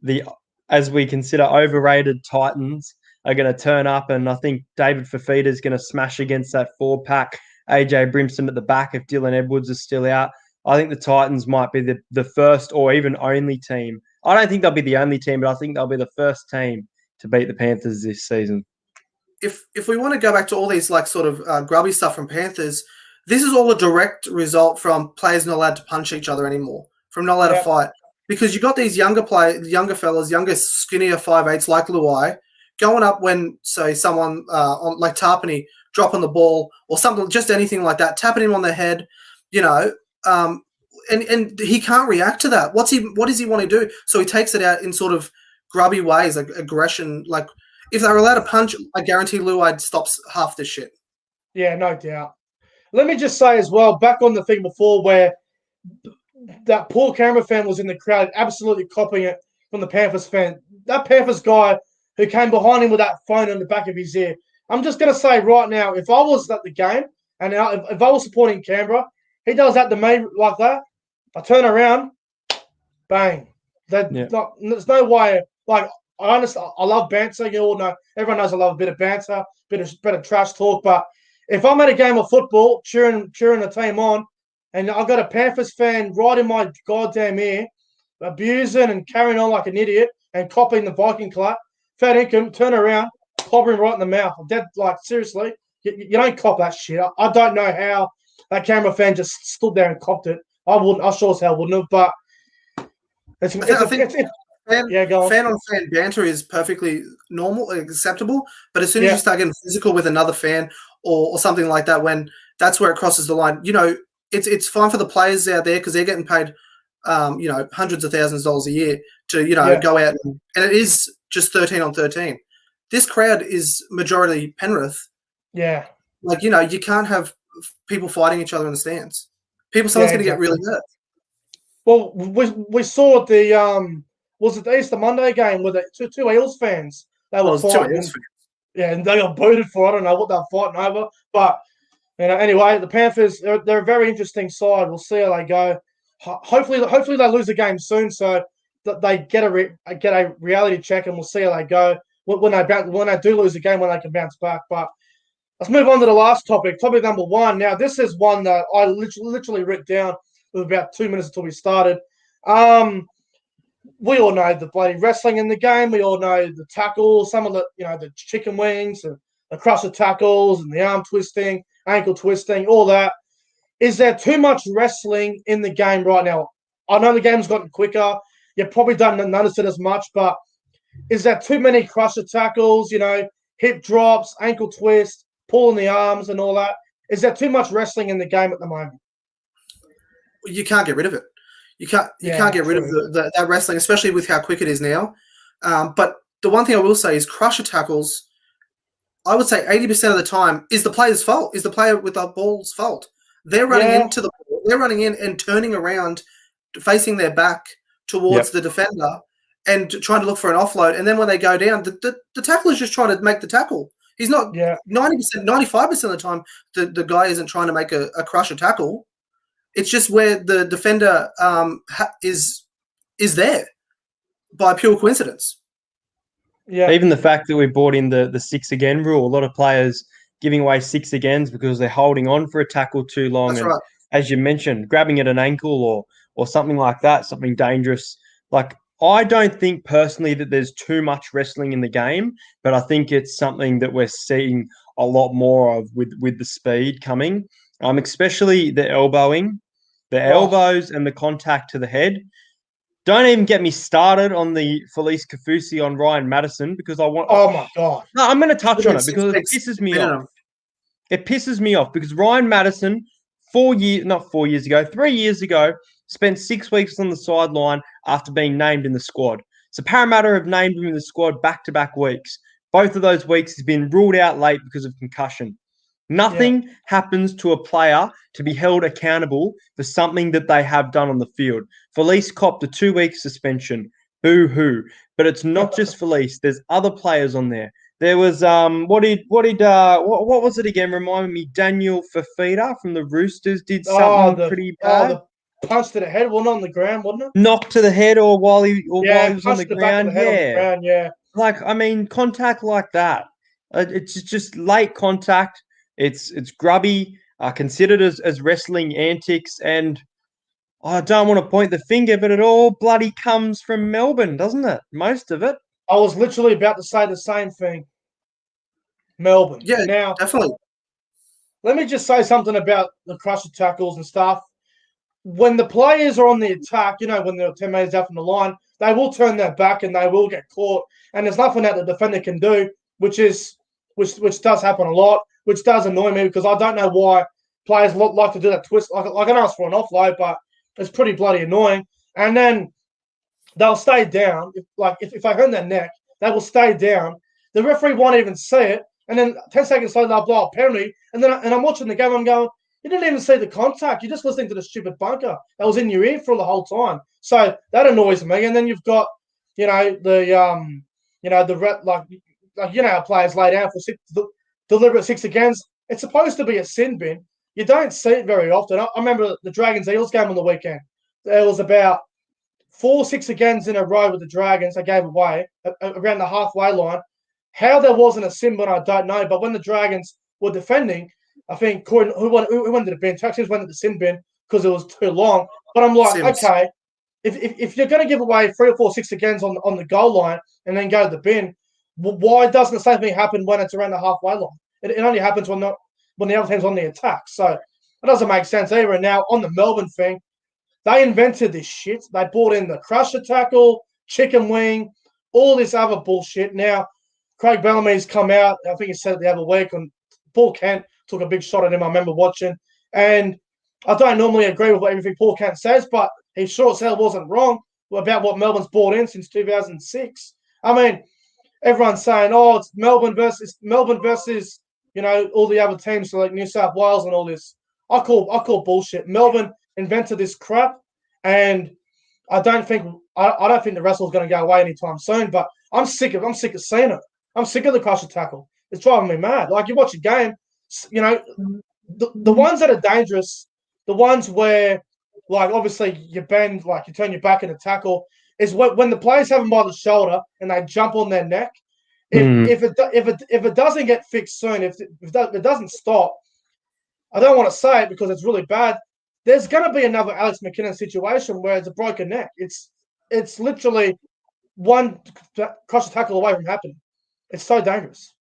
as we consider overrated Titans are going to turn up, and I think David Fafita is going to smash against that 4-pack. AJ Brimson at the back if Dylan Edwards is still out. I think the Titans might be the first or even only team. I don't think they'll be the only team, but I think they'll be the first team to beat the Panthers this season. If we want to go back to all these sort of grubby stuff from Panthers, this is all a direct result from players not allowed to punch each other anymore, from not allowed to fight. Because you got these younger fellas, younger, skinnier 5'8" like Luai, going up when, say, someone on like Tarpany dropping the ball or something, just anything like that, tapping him on the head, and he can't react to that. What does he want to do? So he takes it out in sort of grubby ways, like aggression. Like if they were allowed to punch, I guarantee Luai stops half this shit. Yeah, no doubt. Let me just say as well, back on the thing before where that poor camera fan was in the crowd, absolutely copying it from the Panthers fan. That Panthers guy who came behind him with that phone in the back of his ear. I'm just going to say right now, if I was at the game and if I was supporting Canberra, he does that to me like that, I turn around, bang. There's no way. Like, I understand, I love banter. You all know, everyone knows I love a bit of banter, bit of trash talk. But if I'm at a game of football, cheering the team on, and I've got a Panthers fan right in my goddamn ear, abusing and carrying on like an idiot and copying the Viking clap, fair income, turn around, clobber him right in the mouth. I'm dead, like, seriously, you don't cop that shit. I don't know how that camera fan just stood there and copped it. I wouldn't. I sure as hell wouldn't have. But fan on fan banter is perfectly normal, acceptable. But as soon as you start getting physical with another fan or something like that, when that's where it crosses the line, it's fine for the players out there because they're getting paid, hundreds of thousands of dollars a year to go out and it is just 13 on 13. This crowd is majority Penrith. Yeah, like you can't have people fighting each other in the stands. Someone's going to get really hurt. Well, we saw the was it the Easter Monday game with the two Eels fans? They were fighting. Yeah, and they got booted for I don't know what they're fighting over. But anyway, the Panthers they're a very interesting side. We'll see how they go. Hopefully they lose the game soon, so that they get a reality check, and we'll see how they go when they do lose the game, when they can bounce back. But let's move on to the last topic. Topic number 1. Now, this is one that I literally wrote down with about 2 minutes until we started. We all know the bloody wrestling in the game. We all know the tackles, some of the the chicken wings, and the crusher tackles, and the arm twisting, ankle twisting, all that. Is there too much wrestling in the game right now? I know the game's gotten quicker. You probably don't notice it as much, but is there too many crusher tackles, hip drops, ankle twist, pulling the arms and all that? Is there too much wrestling in the game at the moment? You can't get rid of it. You can't get rid of that wrestling, especially with how quick it is now. But the one thing I will say is crusher tackles, I would say 80% of the time is the player's fault, is the player with the ball's fault. They're running into the ball, they're running in and turning around, facing their back towards the defender and trying to look for an offload. And then when they go down, the tackler is just trying to make the tackle. He's not 90%, 95% of the time, the guy isn't trying to make a crusher tackle. It's just where the defender is there by pure coincidence. Yeah. Even the fact that we brought in the 6 again rule, a lot of players giving away 6 agains because they're holding on for a tackle too long. That's and right. as you mentioned, grabbing at an ankle or something like that, something dangerous. Like, I don't think personally that there's too much wrestling in the game, but I think it's something that we're seeing a lot more of with the speed coming, especially the elbowing, the elbows and the contact to the head. Don't even get me started on the Felice Kafusi on Ryan Madison because I want. Oh my God! No, I'm going to touch on it because it pisses me off. It pisses me off because Ryan Madison, 3 years ago, spent 6 weeks on the sideline after being named in the squad. So Parramatta have named him in the squad back-to-back weeks. Both of those weeks he's been ruled out late because of concussion. Nothing happens to a player to be held accountable for something that they have done on the field. Felice copped a 2-week suspension. Boo-hoo. But it's not just Felice. There's other players on there. There was what was it again? Remind me. Daniel Fafita from the Roosters did something pretty bad. The punch to the head, wasn't on the ground, wasn't it? Knocked to the head, while he was on the ground. Yeah. Like, I mean, contact like that. It's just late contact. It's grubby, considered as wrestling antics, and I don't want to point the finger, but it all bloody comes from Melbourne, doesn't it? Most of it. I was literally about to say the same thing. Melbourne. Yeah, now, definitely. Let me just say something about the crusher tackles and stuff. When the players are on the attack, when they're 10 metres out from the line, they will turn their back and they will get caught. And there's nothing that the defender can do, which does happen a lot, which does annoy me because I don't know why players like to do that twist. Like I can ask for an offload, but it's pretty bloody annoying. And then they'll stay down. If they hurt their neck, they will stay down. The referee won't even see it. And then 10 seconds later, they'll blow a penalty. And I'm watching the game. I'm going, you didn't even see the contact. You're just listening to the stupid bunker that was in your ear for the whole time. So that annoys me. And then you've got, players lay down for deliberate 6 agains. It's supposed to be a sin bin. You don't see it very often. I remember the Dragons-Eels game on the weekend. There was about 4 6 agains in a row with the Dragons. They gave away around the halfway line. How there wasn't a sin bin, I don't know. But when the Dragons were defending, I think who went to the bin? Texans went to the sin bin because it was too long. But I'm like, okay, if you're going to give away 3 or 4 6 agains on the goal line and then go to the bin, why doesn't the same thing happen when it's around the halfway line? It only happens when the other team's on the attack. So it doesn't make sense either. And now on the Melbourne thing, they invented this shit. They brought in the crusher tackle, chicken wing, all this other bullshit. Now, Craig Bellamy's come out, I think he said it the other week, and Paul Kent took a big shot at him, I remember watching. And I don't normally agree with everything Paul Kent says, but he sure as hell wasn't wrong about what Melbourne's brought in since 2006. I mean, everyone's saying, it's Melbourne versus all the other teams, so like New South Wales and all this. I call bullshit. Melbourne invented this crap, and I don't think the wrestle's going to go away anytime soon. But I'm sick of seeing it. I'm sick of the crusher tackle. It's driving me mad. Like, you watch a game, the ones that are dangerous, the ones where, like, obviously you bend, like you turn your back in a tackle, is when the players have them by the shoulder and they jump on their neck. If it doesn't get fixed soon, if it doesn't stop, I don't want to say it because it's really bad. There's going to be another Alex McKinnon situation where it's a broken neck. It's literally one crusher tackle away from happening. It's so dangerous.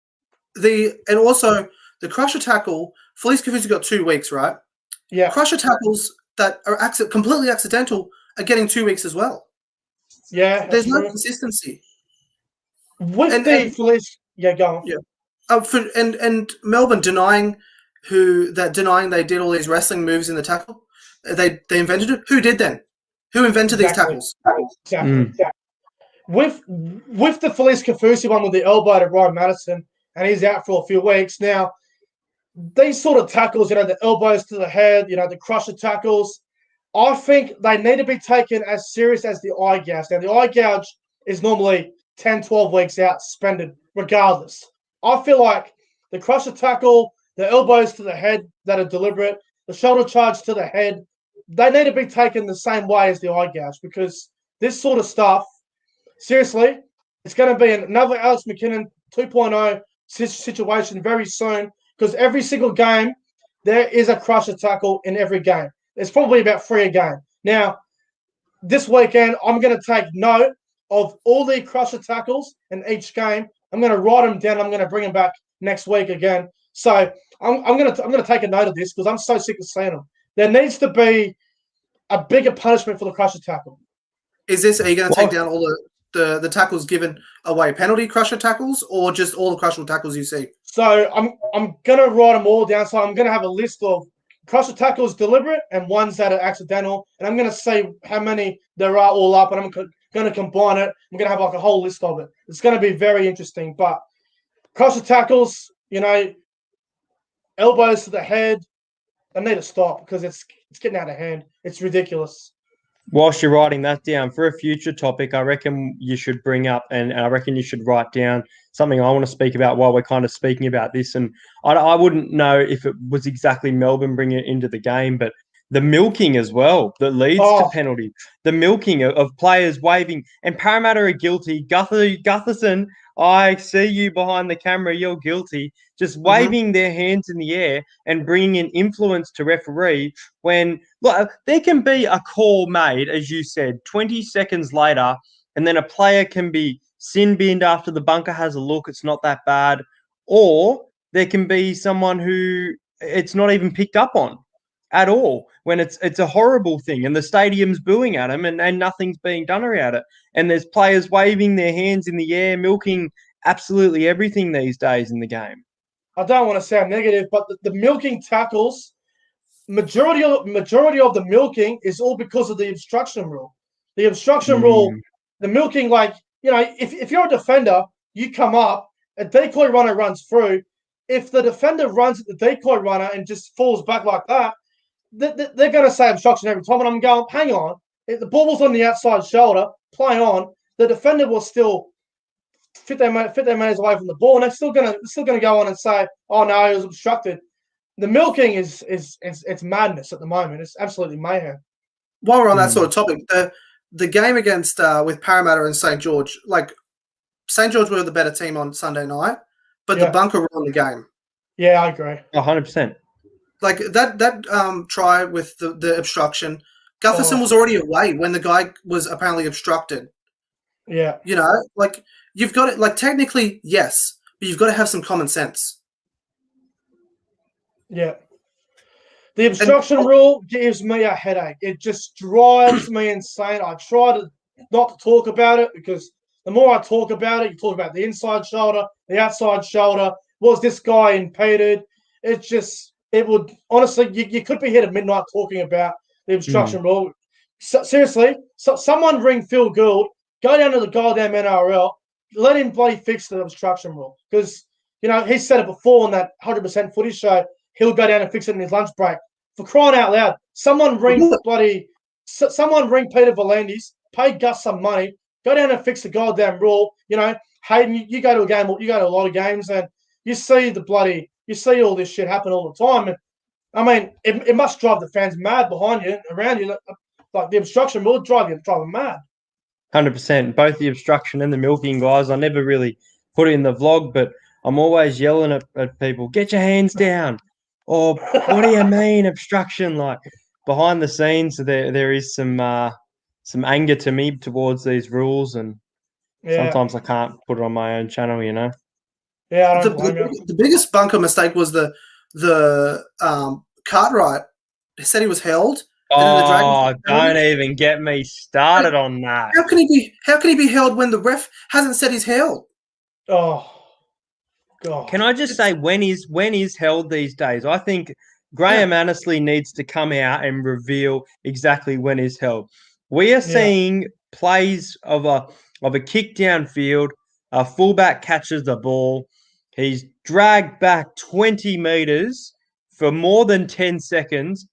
And also the crusher tackle, Felice Kafusi got 2 weeks, right? Yeah. Crusher tackles that are completely accidental are getting 2 weeks as well. Yeah. There's no consistency. Felice, go on. Yeah. And Melbourne denying they did all these wrestling moves in the tackle. They invented it. Who did then? Who invented these tackles? Exactly. with the Felice Kafusi one with the elbow to Ryan Madison, and he's out for a few weeks now. These sort of tackles, the elbows to the head, the crusher tackles, I think they need to be taken as serious as the eye gouge. Now, the eye gouge is normally 10, 12 weeks out, suspended, regardless. I feel like the crusher tackle, the elbows to the head that are deliberate, the shoulder charge to the head, they need to be taken the same way as the eye gouge, because this sort of stuff, seriously, it's going to be another Alex McKinnon 2.0 situation very soon, because every single game, there is a crusher tackle in every game. There's probably about 3 a game. Now, this weekend, I'm going to take note of all the crusher tackles in each game. I'm going to write them down. I'm going to bring them back next week again. So I'm going to take a note of this because I'm so sick of seeing them. There needs to be a bigger punishment for the crusher tackle. Are you going to take down all the tackles given away, penalty crusher tackles, or just all the crusher tackles you see? So I'm going to write them all down. So I'm going to have a list of crusher tackles deliberate and ones that are accidental, and I'm going to say how many there are all up, and I'm going to combine it. I'm going to have like a whole list of it. It's going to be very interesting. But crusher tackles, elbows to the head, they need to stop because it's getting out of hand. It's ridiculous. Whilst you're writing that down, for a future topic, I reckon you should bring up and I reckon you should write down something I want to speak about while we're kind of speaking about this. And I wouldn't know if it was exactly Melbourne bringing it into the game, but the milking as well that leads to penalty. The milking of players waving. And Parramatta are guilty. Gutherson, I see you behind the camera. You're guilty. Just waving their hands in the air and bringing in influence to referee when look, there can be a call made, as you said, 20 seconds later, and then a player can be sin-binned after the bunker has a look. It's not that bad. Or there can be someone who it's not even picked up on at all when it's a horrible thing and the stadium's booing at them and nothing's being done around it. And there's players waving their hands in the air, milking absolutely everything these days in the game. I don't want to sound negative, but the milking tackles, majority of the milking is all because of the obstruction rule. The obstruction rule, the milking, if you're a defender, you come up, a decoy runner runs through. If the defender runs at the decoy runner and just falls back like that, they're going to say obstruction every time. And I'm going, hang on. If the ball was on the outside shoulder, play on, the defender will still fit their meters away from the ball, and they're still going to go on and say, oh, no, it was obstructed. The milking is madness at the moment. It's absolutely mayhem. While we're on that sort of topic, the game against with Parramatta and St. George, St. George were the better team on Sunday night, but the bunker were on the game. Yeah, I agree. 100%. That try with the obstruction, Gutherson was already away when the guy was apparently obstructed. Yeah. You've got it, technically, yes, but you've got to have some common sense. Yeah. The obstruction rule gives me a headache. It just drives me insane. I try to not to talk about it because the more I talk about it, you talk about the inside shoulder, the outside shoulder. Was this guy impeded? It would honestly, you could be here at midnight talking about the obstruction rule. So, seriously, someone ring Phil Gould, go down to the goddamn NRL, let him bloody fix the obstruction rule. Because, he said it before on that 100% footage show, he'll go down and fix it in his lunch break. For crying out loud, someone ring Peter V'landys, pay Gus some money, go down and fix the goddamn rule. Hayden, you go to a game, you go to a lot of games, and you see all this shit happen all the time. And I mean, it must drive the fans mad behind you, around you. Like the obstruction will drive them mad. 100%. Both the obstruction and the milking, guys. I never really put it in the vlog, but I'm always yelling at people, get your hands down. Or what do you mean obstruction? Behind the scenes, there is some anger to me towards these rules, and sometimes I can't put it on my own channel, Yeah, I don't blame you. The biggest bunker mistake was the Cartwright. He said he was held. Oh, don't even get me started on that. How can he be held when the ref hasn't said he's held? Oh, God. Can I just say when is held these days? I think Graham Annesley needs to come out and reveal exactly when is held. We are seeing plays of of a kick downfield. A fullback catches the ball. He's dragged back 20 meters for more than 10 seconds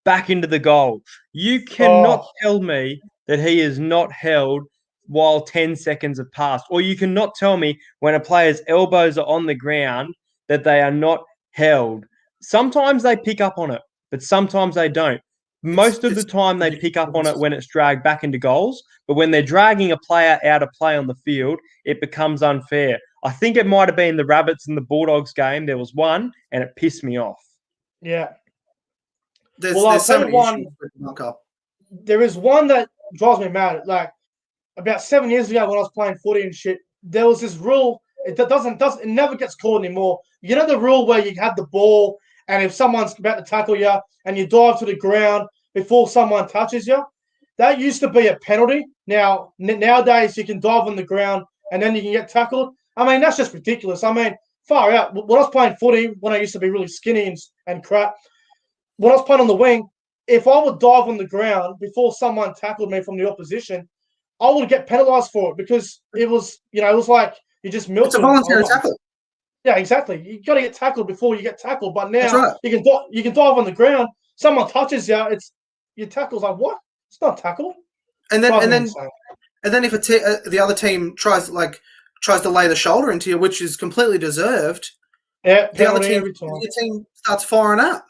back into the goal. You cannot tell me that he is not held while 10 seconds have passed. Or you cannot tell me when a player's elbows are on the ground that they are not held. Sometimes they pick up on it, but sometimes they don't. Most of the time they pick up on it when it's dragged back into goals, but when they're dragging a player out of play on the field, it becomes unfair. I think it might have been the Rabbits and the Bulldogs game. There was one, and it pissed me off. Yeah. There's so many issues with the Bronco. There is one that drives me mad. Like about 7 years ago when I was playing footy and shit, there was this rule. It never gets called anymore. You know the rule where you have the ball and if someone's about to tackle you and you dive to the ground before someone touches you? That used to be a penalty. Nowadays you can dive on the ground and then you can get tackled. I mean, that's just ridiculous. I mean, far out. When I was playing footy, when I used to be really skinny and crap, when I was playing on the wing, if I would dive on the ground before someone tackled me from the opposition, I would get penalised for it because it was like you just milked. It's a voluntary tackle. Yeah, exactly. You got to get tackled before you get tackled. But now you can dive on the ground. Someone touches you, it's your tackle's like what? It's not tackle. And then if the other team tries to lay the shoulder into you, which is completely deserved, the team starts firing up.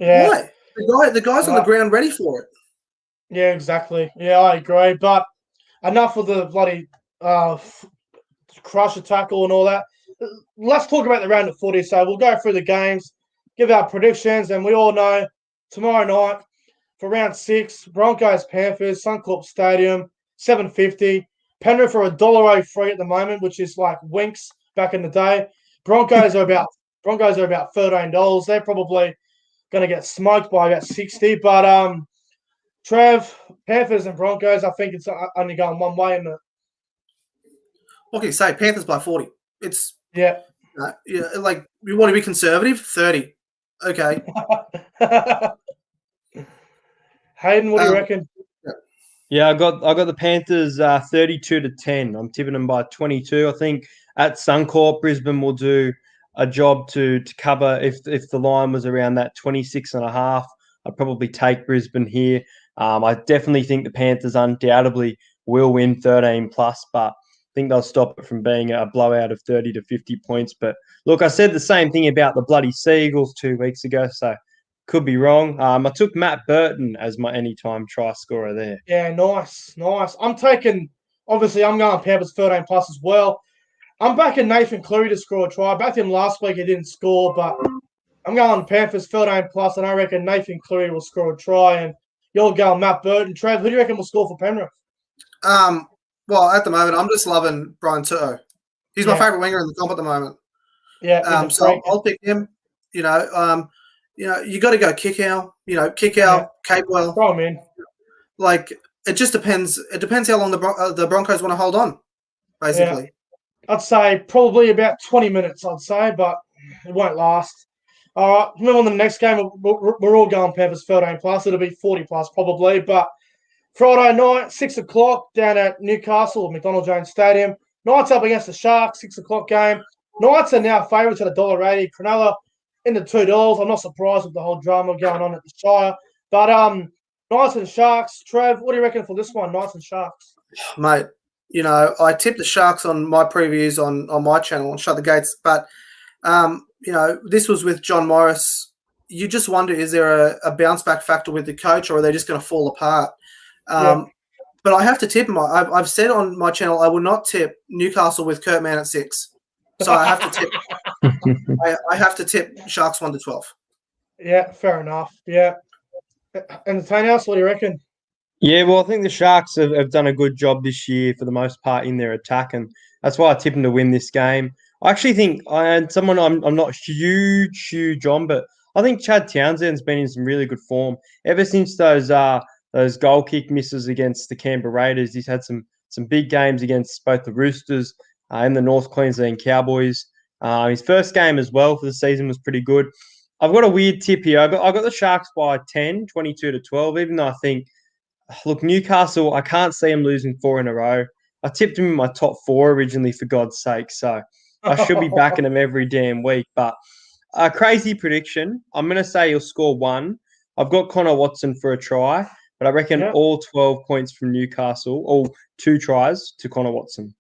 Yeah. Why? The guy's on the ground ready for it. Yeah, exactly. Yeah, I agree. But enough of the bloody crusher tackle and all that. Let's talk about the round of footy. So we'll go through the games, give our predictions, and we all know tomorrow night for round 6, Broncos Panthers, Suncorp Stadium, 7.50. Penrith for $1.03 at the moment, which is like winks back in the day. Broncos are about $13. They're probably going to get smoked by about 60. But Trev, Panthers and Broncos, I think it's only going one way in the. What can you say? Panthers by 40. It's yeah. Like we want to be conservative. 30. Okay. Hayden, what do you reckon? Yeah, I got the Panthers 32-10. I'm tipping them by 22. I think at Suncorp, Brisbane will do a job to cover if the line was around that 26.5. I'd probably take Brisbane here. I definitely think the Panthers undoubtedly will win 13+, but I think they'll stop it from being a blowout of 30 to 50 points. But look, I said the same thing about the bloody Seagulls 2 weeks ago, so could be wrong. I took Matt Burton as my anytime try scorer there. Yeah, nice. I'm going Panthers 13+ as well. I'm backing Nathan Cleary to score a try. I backed him last week, he didn't score, but I'm going Panthers 13+, and I reckon Nathan Cleary will score a try, and you're going Matt Burton. Trev, who do you reckon will score for Penrith? Well, at the moment, I'm just loving Brian Turto. He's my favourite winger in the comp at the moment. Yeah. So I'll pick him. You got to go Kickow. Capewell. Throw him in. Like it just depends. It depends how long the Broncos want to hold on. Basically, I'd say probably about 20 minutes. I'd say, but it won't last. All right, move on to the next game. We're all going Panthers 13+. It'll be 40+ probably, but. Friday night, 6 o'clock, down at Newcastle, McDonald Jones Stadium. Knights up against the Sharks, 6 o'clock game. Knights are now favourites at $1.80. Cronulla into $2. I'm not surprised with the whole drama going on at the Shire. But Knights and Sharks. Trev, what do you reckon for this one, Knights and Sharks? Mate, I tipped the Sharks on my previews on my channel on Shut the Gates. But, this was with John Morris. You just wonder, is there a bounce-back factor with the coach, or are they just going to fall apart? But I have to tip them. I've said on my channel I will not tip Newcastle with Kurt Mann at 6. So I have to tip. I have to tip Sharks 1-12. Yeah, fair enough. Yeah. And Tanias, what do you reckon? Yeah, well, I think the Sharks have done a good job this year for the most part in their attack, and that's why I tip them to win this game. I actually think I'm not huge on, but I think Chad Townsend's been in some really good form ever since those goal kick misses against the Canberra Raiders. He's had some big games against both the Roosters and the North Queensland Cowboys. His first game as well for the season was pretty good. I've got a weird tip here. I got the Sharks by 10, 22-12, even though I think, look, Newcastle, I can't see them losing 4 in a row. I tipped him in my top 4 originally, for God's sake. So I should be backing him every damn week. But a crazy prediction. I'm going to say he'll score 1. I've got Connor Watson for a try, but I reckon all 12 points from Newcastle, all 2 tries to Connor Watson.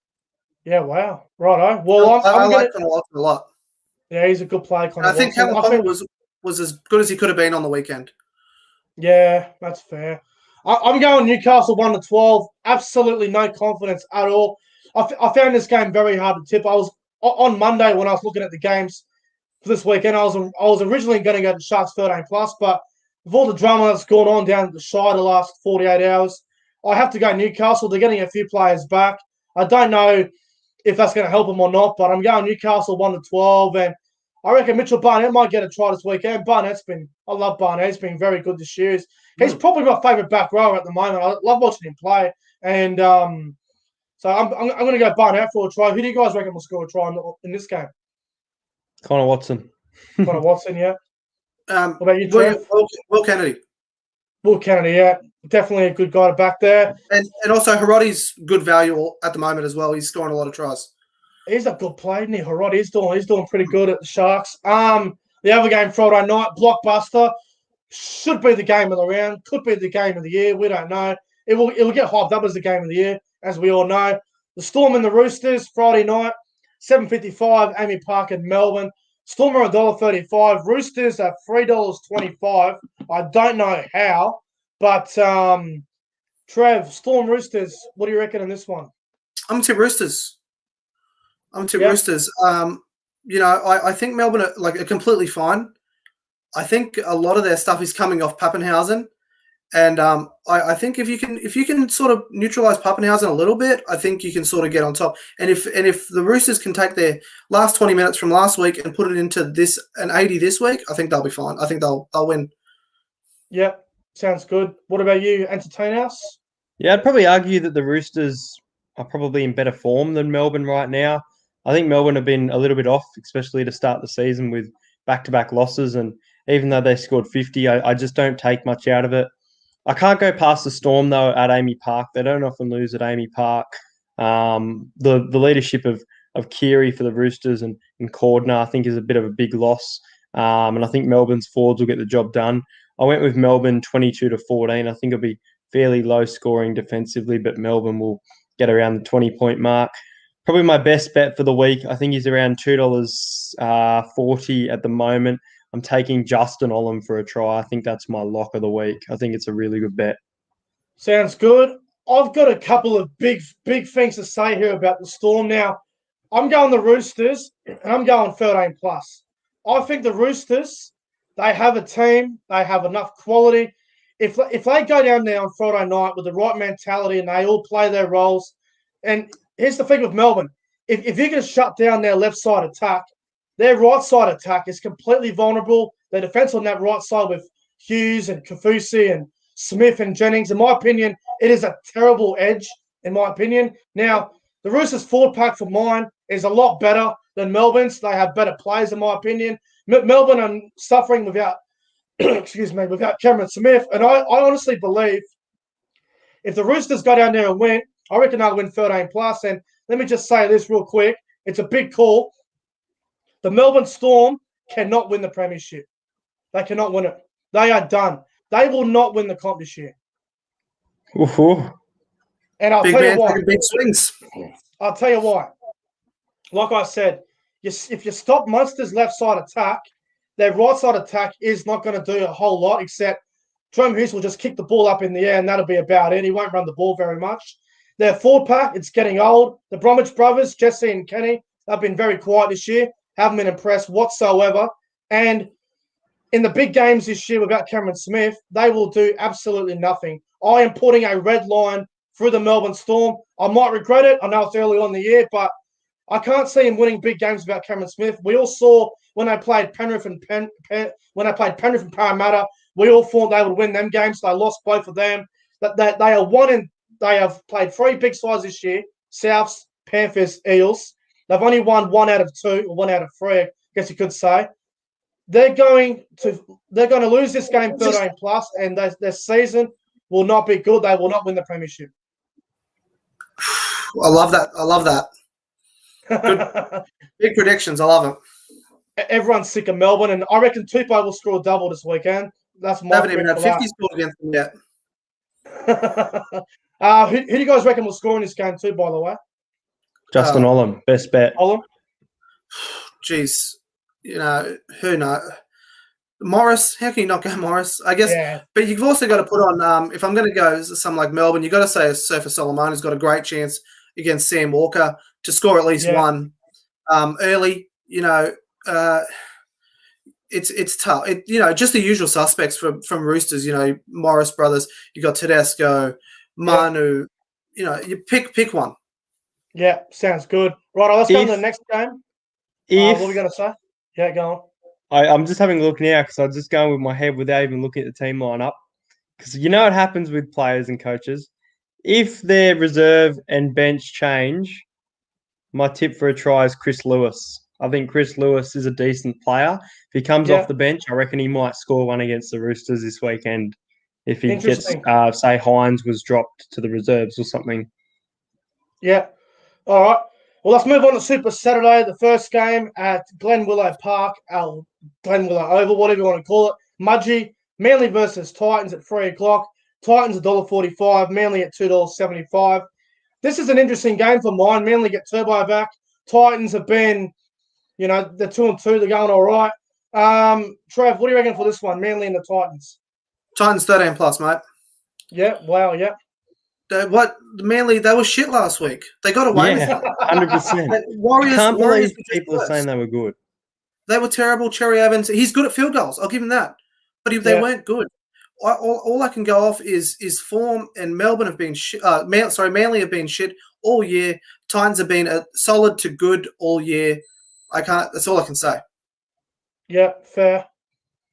Yeah, wow. Righto. Well, I like Connor Watson a lot. Yeah, he's a good player, Connor I think Watson. Callum Palmer was as good as he could have been on the weekend. Yeah, that's fair. I'm going Newcastle 1-12. Absolutely no confidence at all. I found this game very hard to tip. I was on Monday when I was looking at the games for this weekend. I was originally going to go to Sharks 13+, but with all the drama that's gone on down at the Shire the last 48 hours, I have to go Newcastle. They're getting a few players back. I don't know if that's going to help them or not, but I'm going Newcastle 1-12, and I reckon Mitchell Barnett might get a try this weekend. I love Barnett. He's been very good this year. He's probably my favourite back rower at the moment. I love watching him play, and so I'm going to go Barnett for a try. Who do you guys reckon will score a try in this game? Connor Watson. Connor Watson, yeah. What about you, Trev? Will Kennedy. Will Kennedy, yeah. Definitely a good guy to back there. And also, Hirotti's good value at the moment as well. He's scoring a lot of tries. He's a good player, isn't he? Hirotti, he's doing pretty good at the Sharks. The other game Friday night, blockbuster, should be the game of the round, could be the game of the year. We don't know. It will get hyped up as the game of the year, as we all know. The Storm and the Roosters, Friday night, 7:55, Amy Park in Melbourne. Storm are $1.35. Roosters are $3.25. I don't know how, but Trev, Storm Roosters, what do you reckon in this one? I'm going to tip Roosters. Roosters. I think Melbourne are completely fine. I think a lot of their stuff is coming off Pappenhausen, and I think if you can sort of neutralize Pappenhausen a little bit, I think you can sort of get on top. And if the Roosters can take their last 20 minutes from last week and put it into an 80 this week, I think they'll be fine. I think they'll win. Yep, sounds good. What about you, Entertain Us? Yeah, I'd probably argue that the Roosters are probably in better form than Melbourne right now. I think Melbourne have been a little bit off, especially to start the season with back-to-back losses. And even though they scored 50, I just don't take much out of it. I can't go past the Storm, though, at Amy Park. They don't often lose at Amy Park. The leadership of Keary for the Roosters and Cordner, I think, is a bit of a big loss. And I think Melbourne's forwards will get the job done. I went with Melbourne 22-14. I think it'll be fairly low scoring defensively, but Melbourne will get around the 20-point mark. Probably my best bet for the week. I think he's around $2.40 at the moment. I'm taking Justin Olam for a try. I think that's my lock of the week. I think it's a really good bet. Sounds good. I've got a couple of big things to say here about the Storm now. I'm going the Roosters, and I'm going 13+. I think the Roosters, they have a team. They have enough quality. If they go down there on Friday night with the right mentality and they all play their roles, and here's the thing with Melbourne. If you can shut down their left side attack, their right side attack is completely vulnerable. Their defense on that right side with Hughes and Kafusi and Smith and Jennings, in my opinion, it is a terrible edge, in my opinion. Now, the Roosters forward pack for mine is a lot better than Melbourne's. They have better players, in my opinion. Melbourne are suffering without Cameron Smith. And I honestly believe if the Roosters go down there and win, I reckon they'll win 13+. And let me just say this real quick. It's a big call. The Melbourne Storm cannot win the premiership. They cannot win it. They are done. They will not win the comp this year. Ooh. And I'll tell you why. Big swings. I'll tell you why. Like I said, if you stop Munster's left side attack, their right side attack is not going to do a whole lot, except Jerome Hughes will just kick the ball up in the air, and that'll be about it. He won't run the ball very much. Their forward pack, it's getting old. The Bromwich brothers, Jesse and Kenny, they've been very quiet this year. Haven't been impressed whatsoever. And in the big games this year without Cameron Smith, they will do absolutely nothing. I am putting a red line through the Melbourne Storm. I might regret it. I know it's early on in the year, but I can't see him winning big games without Cameron Smith. We all saw when they played Penrith and Parramatta, we all thought they would win them games. They lost both of them. They have played 3 big sides this year: Souths, Panthers, Eels. They've only won 1 out of 2 or 1 out of 3, I guess you could say. They're going to lose this game 13+, and their season will not be good. They will not win the premiership. I love that. I love that. Big predictions. I love it. Everyone's sick of Melbourne, and I reckon Tupou will score a double this weekend. That's They my haven't even pick had for 50 scored against them yet. that. Who do you guys reckon will score in this game too, by the way? Justin Olam, best bet. Olam? Jeez. Who knows? Morris, how can you not go Morris? I guess, Yeah. but you've also got to put on, if I'm going to go some like Melbourne, you've got to say Surfer Solomon has got a great chance against Sam Walker to score at least one early. It's tough. Just the usual suspects from Roosters, Morris brothers, you got Tedesco, Manu, you pick one. Yeah, sounds good. Right, let's go to the next game. What are we going to say? Yeah, go on. I'm just having a look now because I'm just going with my head without even looking at the team lineup. Because you know what happens with players and coaches? If their reserve and bench change, my tip for a try is Chris Lewis. I think Chris Lewis is a decent player. If he comes off the bench, I reckon he might score one against the Roosters this weekend. If he gets, say, Hines was dropped to the reserves or something. Yeah. All right. Well, let's move on to Super Saturday, the first game at Glenwillow Park, Glenwillow Oval, whatever you want to call it. Mudgee, Manly versus Titans at 3 o'clock. Titans $1.45, Manly at $2.75. This is an interesting game for mine. Manly get Turbo back. Titans have been, they're 2-2. They're going all right. Trev, what do you reckon for this one, Manly and the Titans? Titans 13 plus, mate. Yeah, wow, yeah. Manly, they were shit last week. They got away with it. 100%. Warriors, I can't believe Warriors people are saying they were good. They were terrible. Cherry Evans, he's good at field goals. I'll give him that. But they weren't good. All I can go off is form, and Melbourne have been shit. Manly have been shit all year. Titans have been a solid to good all year. That's all I can say. Yeah, fair.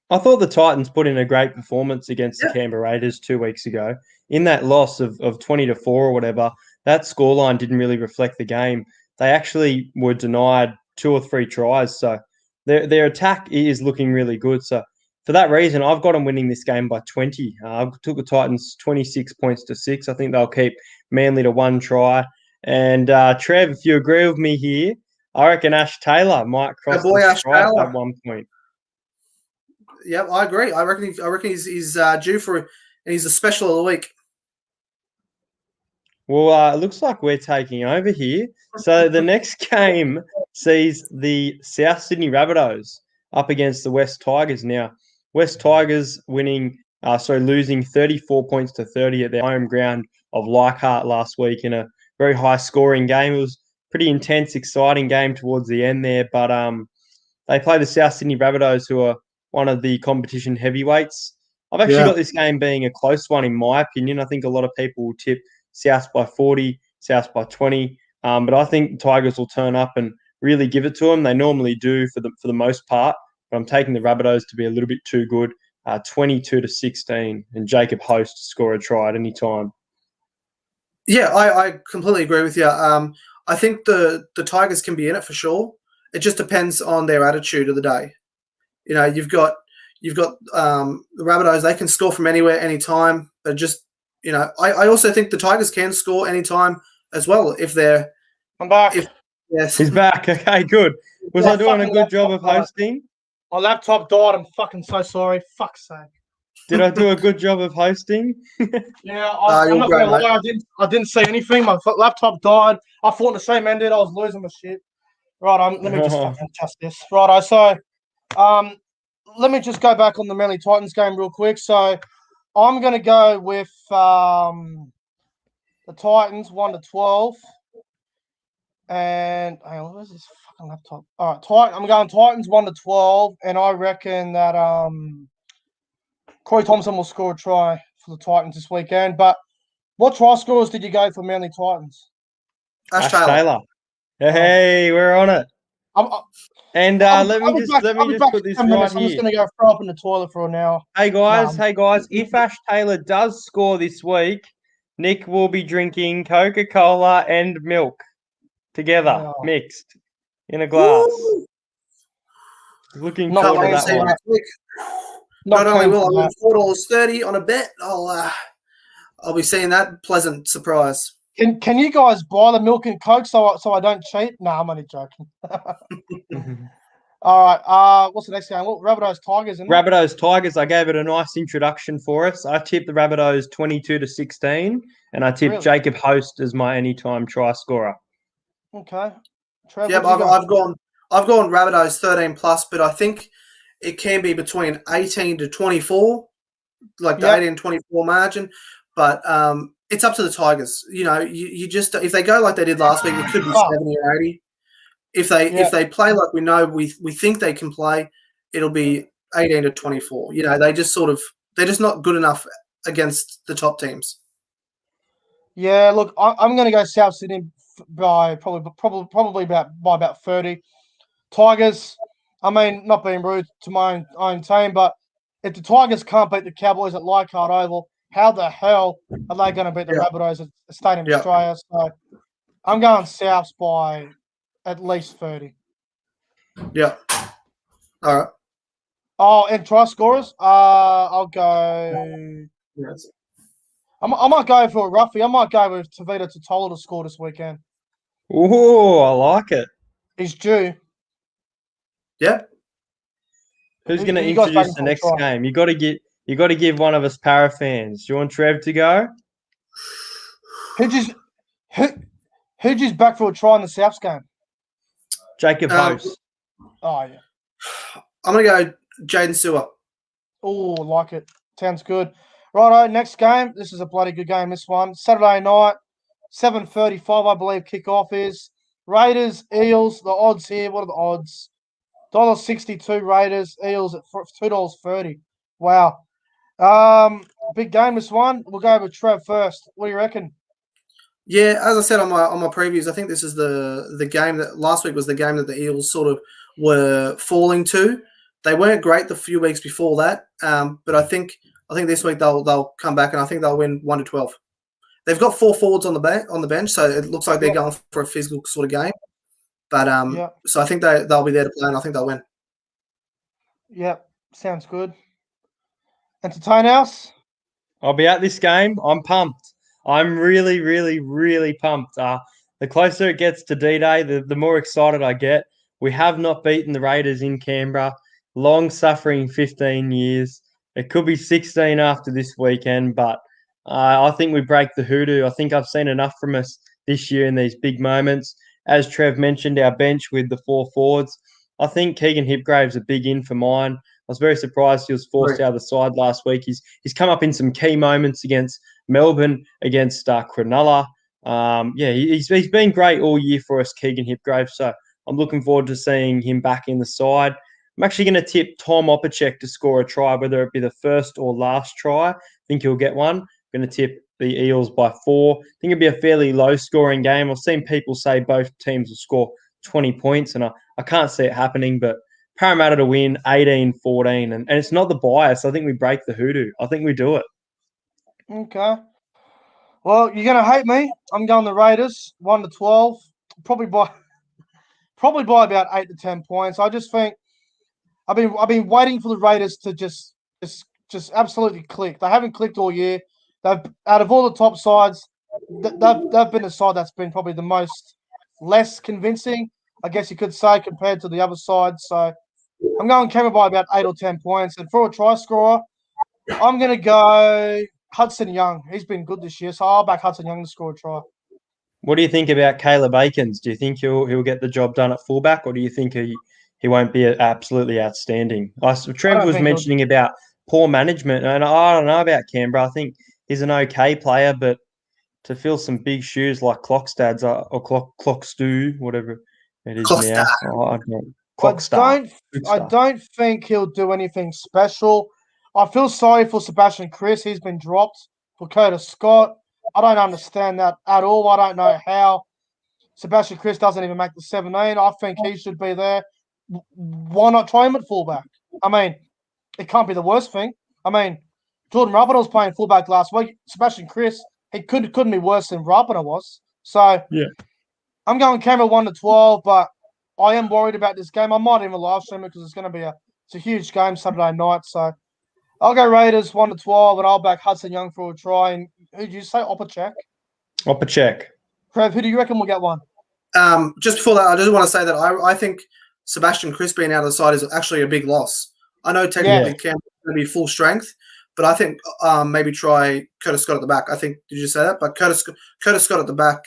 I thought the Titans put in a great performance against the Canberra Raiders 2 weeks ago. In that loss of 20-4 or whatever, that scoreline didn't really reflect the game. They actually were denied 2 or 3 tries. So their attack is looking really good. So for that reason, I've got them winning this game by 20. I took the Titans 26 points to 6. I think they'll keep Manly to 1 try. And Trev, if you agree with me here, I reckon Ash Taylor might cross the stripe at 1 point. Yeah, I agree. I reckon he's due for, and he's a special of the week. Well, it looks like we're taking over here. So the next game sees the South Sydney Rabbitohs up against the West Tigers. Now, West Tigers losing 34 points to 30 at their home ground of Leichhardt last week in a very high-scoring game. It was a pretty intense, exciting game towards the end there, but they play the South Sydney Rabbitohs, who are one of the competition heavyweights. I've actually got this game being a close one, in my opinion. I think a lot of people will tip South by 40, South by 20, but I think the Tigers will turn up and really give it to them. They normally do for the most part, but I'm taking the Rabbitohs to be a little bit too good, 22-16, and Jacob Host to score a try at any time. Yeah, I completely agree with you. I think the Tigers can be in it for sure. It just depends on their attitude of the day. You've got the Rabbitohs. They can score from anywhere, anytime. But just I also think the Tigers can score anytime as well if they're. I'm back. Yes, he's back. Okay, good. Was I doing a good job of hosting? My laptop died. I'm fucking so sorry. Fuck's sake. Did I do a good job of hosting? Yeah, I'm not gonna lie. I didn't see anything. My laptop died. I thought the same ended. I was losing my shit. Right, let me just fucking test this. Right, so let me just go back on the Manly Titans game real quick. So I'm going to go with the Titans 1-12. And hang on, where's this fucking laptop? All right, I'm going Titans 1-12, and I reckon that Corey Thompson will score a try for the Titans this weekend. But what try scorers did you go for Manly Titans? Ash Taylor. Hey, we're on it. Let me just put this right here. I'm just going to go throw up in the toilet for an hour. Hey guys, if Ash Taylor does score this week, Nick will be drinking Coca-Cola and milk together, mixed in a glass. Woo! Looking forward to that one. Not only will I win $4.30 on a bet, I'll be seeing that pleasant surprise. Can you guys buy the milk and coke so I don't cheat? No, I'm only joking. All right. What's the next game? What Rabbitohs Tigers? Isn't it? Rabbitohs Tigers. I gave it a nice introduction for us. I tipped the Rabbitohs 22-16, and I tipped Really? Jacob Host as my anytime try scorer. Okay. Trev, Yep, what'd you go? I've gone Rabbitohs 13 plus, but I think it can be between 18 to 24, like the Yep. 18 to 24 margin. But it's up to the Tigers. You know, you just if they go like they did last week, it could be 70 or 80. If they play like we know we think they can play, it'll be 18 to 24. You know, they're just not good enough against the top teams. Yeah, look, I'm going to go South Sydney by probably about 30. Tigers, I mean, not being rude to my own team, but if the Tigers can't beat the Cowboys at Leichhardt Oval, how the hell are they going to beat the Rabbitohs at Stadium Australia? So I'm going Souths by at least 30. Yeah. All right. Oh, and try scorers? I'll go. Yes. I might go for a roughie. I might go with Tavita Totola to score this weekend. Oh, I like it. He's due. Yeah. Who's going to You guys introduce voting the for a next try? game? You got to give one of us para fans. Do you want Trev to go? Who just back for a try in the Souths game? Jacob Host. Oh yeah. I'm gonna go Jaden Sewer. Oh, like it. Sounds good. Righto, next game. This is a bloody good game, this one. Saturday night, 7:35, I believe, kickoff is. Raiders, Eels, the odds here. What are the odds? $1.62 Raiders, Eels at $2.30. Wow. Big game, this one. We'll go with Trev first. What do you reckon? Yeah, as I said on my previews, I think this is the game that last week was the game that the Eels sort of were falling to. They weren't great the few weeks before that, but I think this week they'll come back and I think they'll win 1-12. They've got 4 forwards on the bench, so it looks like they're going for a physical sort of game. But so I think they'll be there to play and I think they'll win. Yep, sounds good. Entertain us? I'll be at this game. I'm pumped. I'm really, really, really pumped. The closer it gets to D-Day, the more excited I get. We have not beaten the Raiders in Canberra. Long-suffering 15 years. It could be 16 after this weekend, but I think we break the hoodoo. I think I've seen enough from us this year in these big moments. As Trev mentioned, our bench with the 4 forwards. I think Keegan Hipgrave's a big in for mine. I was very surprised he was forced out of the side last week. He's come up in some key moments against Melbourne, against Cronulla. He's been great all year for us, Keegan Hipgrave. So I'm looking forward to seeing him back in the side. I'm actually going to tip Tom Opacek to score a try, whether it be the first or last try. I think he'll get one. I'm going to tip the Eels by 4. I think it'll be a fairly low-scoring game. I've seen people say both teams will score 20 points, and I can't see it happening, but Parramatta to win 18-14, and it's not the bias. I think we break the hoodoo. I think we do it. Okay. Well, you're going to hate me. I'm going the Raiders, 1-12, probably by about 8 to 10 points. I just think I've been waiting for the Raiders to just absolutely click. They haven't clicked all year. They've out of all the top sides, they've been the side that's been probably the most less convincing, I guess you could say, compared to the other side. So I'm going Canberra by about 8 or 10 points. And for a try scorer, I'm going to go Hudson Young. He's been good this year, so I'll back Hudson Young to score a try. What do you think about Caleb Aikens? Do you think he'll get the job done at fullback, or do you think he won't be absolutely outstanding? Trev was mentioning about poor management, and I don't know about Canberra. I think he's an okay player, but to fill some big shoes like Clockstad's or Clockstu, whatever it is now. I don't think he'll do anything special. I feel sorry for Sebastian Chris. He's been dropped for Curtis Scott. I don't understand that at all. I don't know how Sebastian Chris doesn't even make the 17. I think he should be there. Why not try him at fullback? I mean, it can't be the worst thing. I mean, Jordan Rapana was playing fullback last week. Sebastian Chris, he couldn't be worse than Rapana was. So yeah, I'm going Canberra 1-12, but I am worried about this game. I might even live stream it because it's going to be a huge game Saturday night. So I'll go Raiders 1-12, and I'll back Hudson Young for a try. And who did you say? Opacek? Up a check. Trev, who do you reckon will get one? Just before that, I just want to say that I think Sebastian Chris being out of the side is actually a big loss. I know technically Campbell's going to be full strength, but I think maybe try Curtis Scott at the back. I think, did you say that? But Curtis Scott at the back,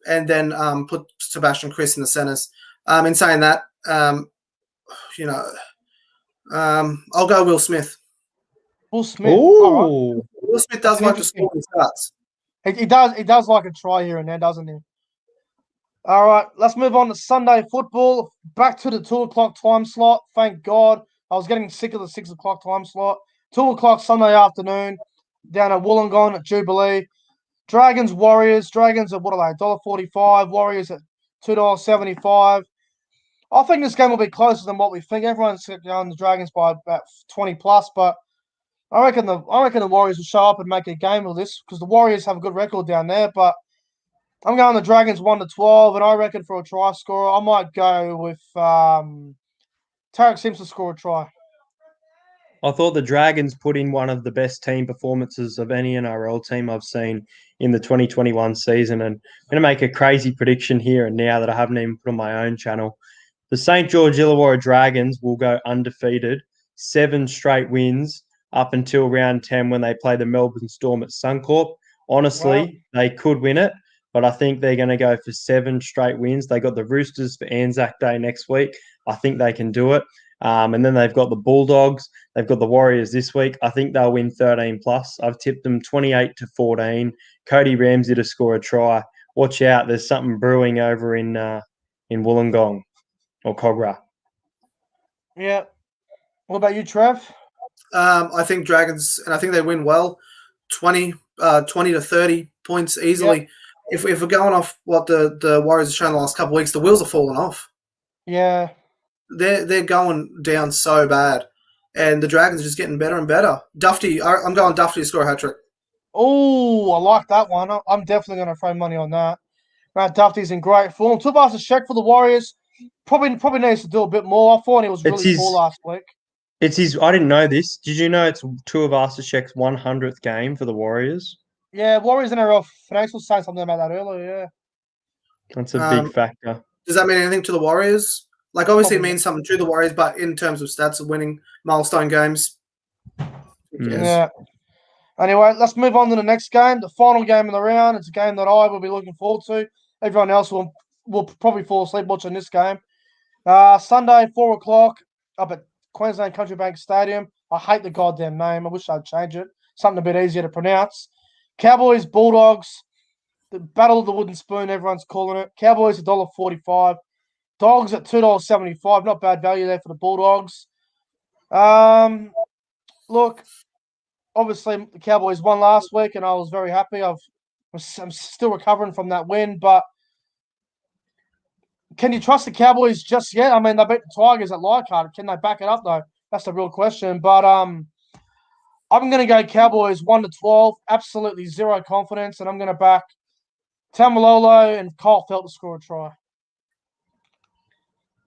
and then put Sebastian Chris in the centres. In saying that, I'll go Will Smith. Will Smith. Ooh. All right. Will Smith does like to score when he starts. He does like a try here and there, doesn't he? All right, let's move on to Sunday football. Back to the 2 o'clock time slot. Thank God. I was getting sick of the 6 o'clock time slot. 2 o'clock Sunday afternoon down at Wollongong at Jubilee. Dragons, Warriors. Dragons at, what are they, $1.45. Warriors at $2.75. I think this game will be closer than what we think. Everyone's going the Dragons by about 20 plus, but I reckon the Warriors will show up and make a game of this because the Warriors have a good record down there, but I'm going the Dragons 1-12, and I reckon for a try scorer, I might go with Tarek Simpson score a try. I thought the Dragons put in one of the best team performances of any NRL team I've seen in the 2021 season, and I'm going to make a crazy prediction here and now that I haven't even put on my own channel. The St. George Illawarra Dragons will go undefeated, 7 straight wins up until round 10 when they play the Melbourne Storm at Suncorp. Honestly, They could win it, but I think they're going to go for 7 straight wins. They got the Roosters for Anzac Day next week. I think they can do it. And then they've got the Bulldogs. They've got the Warriors this week. I think they'll win 13 plus. I've tipped them 28-14. Cody Ramsey to score a try. Watch out. There's something brewing over in Wollongong or Cogra. Yeah. What about you, Trev? I think Dragons, and I think they win well, 20 to 30 points easily. Yep. If we're going off what the Warriors have shown the last couple of weeks, the wheels are falling off. Yeah. They're going down so bad, and the Dragons are just getting better and better. Dufty, I'm going Dufty to score a hat trick. Oh, I like that one. I'm definitely going to throw money on that. Matt Dufty's in great form. Tuivasa-Sheck for the Warriors. Probably needs to do a bit more. I thought he was really poor last week. It's his. I didn't know this. Did you know it's Tuivasa-Sheck's 100th game for the Warriors? Yeah, Warriors NRL Fanatics was saying something about that earlier. Yeah, that's a big factor. Does that mean anything to the Warriors? Like, obviously, it means something to the Warriors, but in terms of stats of winning milestone games, yeah. Anyway, let's move on to the next game, the final game of the round. It's a game that I will be looking forward to. Everyone else will probably fall asleep watching this game. Sunday, 4 o'clock, up at Queensland Country Bank Stadium. I hate the goddamn name. I wish I'd change it. Something a bit easier to pronounce. Cowboys, Bulldogs, the Battle of the Wooden Spoon, everyone's calling it. Cowboys, $1.45. Dogs at $2.75. Not bad value there for the Bulldogs. Look, obviously the Cowboys won last week, and I was very happy. I'm still recovering from that win, but can you trust the Cowboys just yet? I mean, they beat the Tigers at Leichhardt. Can they back it up, though? That's the real question. But I'm going to go Cowboys 1-12. Absolutely zero confidence, and I'm going to back Tamalolo and Kyle Felt to score a try.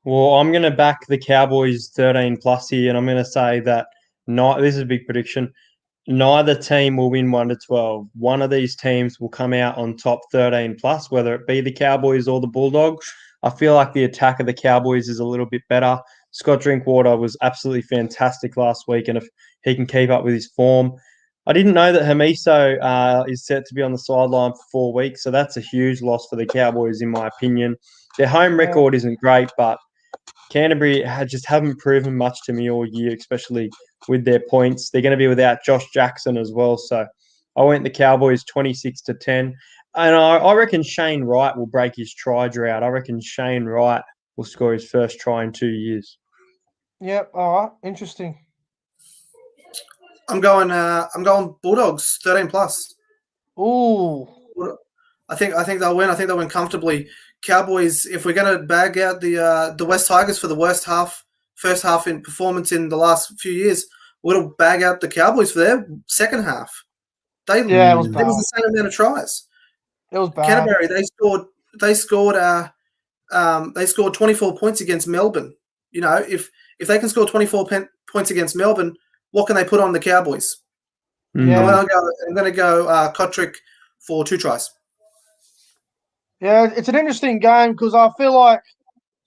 Well, I'm going to back the Cowboys 13 plus here, and I'm going to say that this is a big prediction. Neither team will win 1-12. One of these teams will come out on top 13 plus, whether it be the Cowboys or the Bulldogs. I feel like the attack of the Cowboys is a little bit better. Scott Drinkwater was absolutely fantastic last week, and if he can keep up with his form. I didn't know that Hamiso is set to be on the sideline for 4 weeks, so that's a huge loss for the Cowboys, in my opinion. Their home record isn't great, but Canterbury just haven't proven much to me all year, especially with their points. They're going to be without Josh Jackson as well, so I went the Cowboys 26-10. And I reckon Shane Wright will break his try drought. I reckon Shane Wright will score his first try in 2 years. Yep. All right. Interesting. I'm going Bulldogs 13 plus. Ooh. I think they'll win. I think they'll win comfortably. Cowboys, if we're going to bag out the West Tigers for the first half in performance in the last few years, we'll bag out the Cowboys for their second half. It was the same amount of tries. It was bad. Canterbury, they scored 24 points against Melbourne. You know, if they can score 24 points against Melbourne, what can they put on the Cowboys? Yeah. I'm going to go Kotrick for 2 tries. Yeah, it's an interesting game because I feel like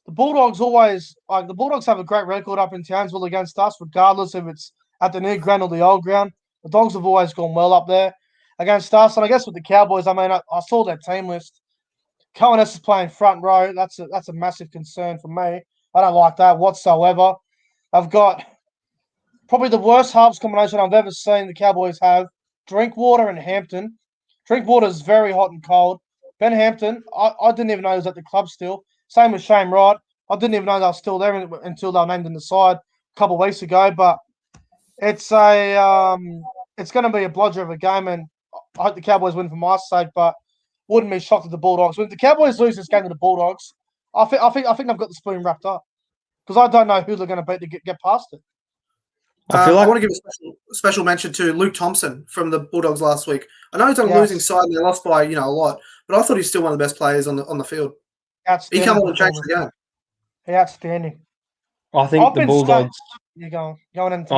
the Bulldogs have a great record up in Townsville against us, regardless if it's at the new ground or the old ground. The Dogs have always gone well up there against us. And I guess with the Cowboys, I saw their team list. Cohen is playing front row. That's a massive concern for me. I don't like that whatsoever. I've got probably the worst halves combination I've ever seen the Cowboys have. Drinkwater and Hampton. Drinkwater is very hot and cold. Ben Hampton, I didn't even know he was at the club still. Same with Shane Wright. I didn't even know they were still there until they were named in the side a couple of weeks ago. But it's going to be a bludger of a game, and I hope the Cowboys win for my sake. But wouldn't be shocked if the Bulldogs win. If the Cowboys lose this game to the Bulldogs, I think they've got the spoon wrapped up because I don't know who they're going to beat to get past it. I feel like I want to give a special mention to Luke Thompson from the Bulldogs last week. I know he's on a losing side and they lost by a lot, but I thought he's still one of the best players on the field. He come on and changed the game. Outstanding. I think the Bulldogs. I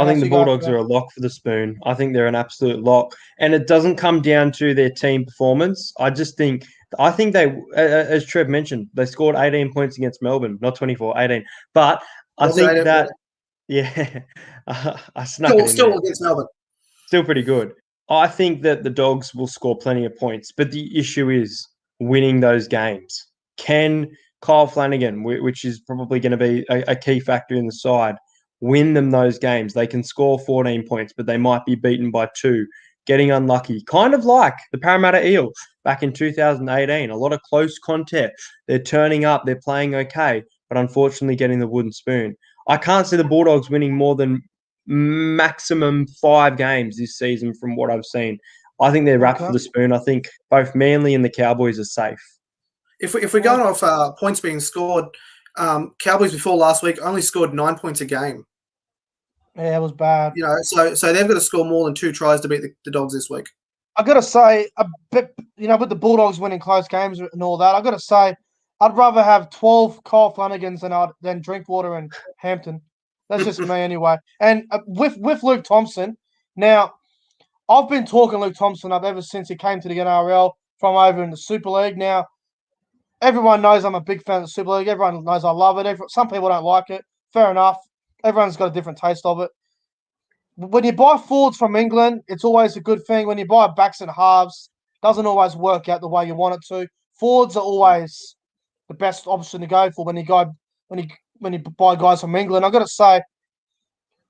think the Bulldogs are a lock for the spoon. I think they're an absolute lock, and it doesn't come down to their team performance. I think they, as Trev mentioned, they scored 18 points against Melbourne, not 24, 18. But I think that, yeah, I snuck it in still against Melbourne. Still pretty good. I think that the Dogs will score plenty of points, but the issue is winning those games. Can Kyle Flanagan, which is probably going to be a key factor in the side, win them those games? They can score 14 points, but they might be beaten by 2, getting unlucky. Kind of like the Parramatta Eels back in 2018. A lot of close contact. They're turning up. They're playing okay, but unfortunately getting the wooden spoon. I can't see the Bulldogs winning more than maximum 5 games this season from what I've seen. I think they're wrapped for the spoon. I think both Manly and the Cowboys are safe. If we're going off points being scored, Cowboys before last week only scored 9 points a game. Yeah, it was bad. So they've got to score more than 2 tries to beat the Dogs this week. I got to say, a bit, with the Bulldogs winning close games and all that, I got to say, I'd rather have 12 Kyle Flanagans than Drinkwater and Hampton. That's just me anyway. And with Luke Thompson, now, I've been talking Luke Thompson up ever since he came to the NRL from over in the Super League. Now, everyone knows I'm a big fan of the Super League. Everyone knows I love it. Some people don't like it. Fair enough. Everyone's got a different taste of it. When you buy forwards from England, it's always a good thing. When you buy backs and halves, it doesn't always work out the way you want it to. Forwards are always the best option to go for when you buy guys from England. I've got to say,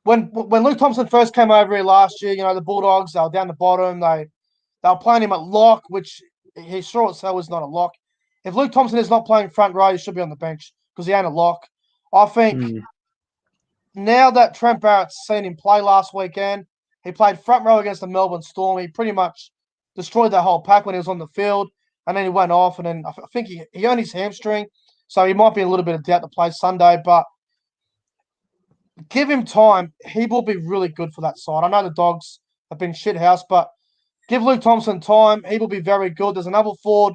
when Luke Thompson first came over here last year, the Bulldogs, they were down the bottom. They were playing him at lock, which he sure as hell was not a lock. If Luke Thompson is not playing front row, he should be on the bench because he ain't a lock. I think now that Trent Barrett's seen him play last weekend, he played front row against the Melbourne Storm. He pretty much destroyed their whole pack when he was on the field, and then he went off, and then I think he owned his hamstring, so he might be a little bit of doubt to play Sunday, but give him time. He will be really good for that side. I know the Dogs have been shithouse, but give Luke Thompson time. He will be very good. There's another forward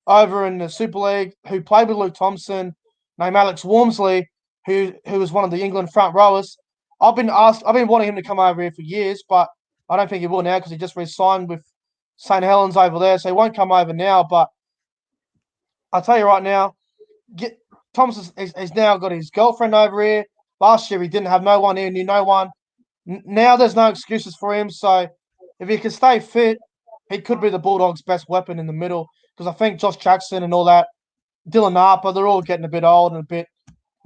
over in the Super League who played with Luke Thompson named Alex Warmsley, who was one of the England front rowers. I've been wanting him to come over here for years, but I don't think he will now because he just re-signed with St. Helens over there, so he won't come over now. But I'll tell you right now, Thompson he's now got his girlfriend over here. Last year he didn't have no one here, knew no one. Now there's no excuses for him. So if he can stay fit, he could be the Bulldogs' best weapon in the middle. Because I think Josh Jackson and all that, Dylan Harper, they're all getting a bit old and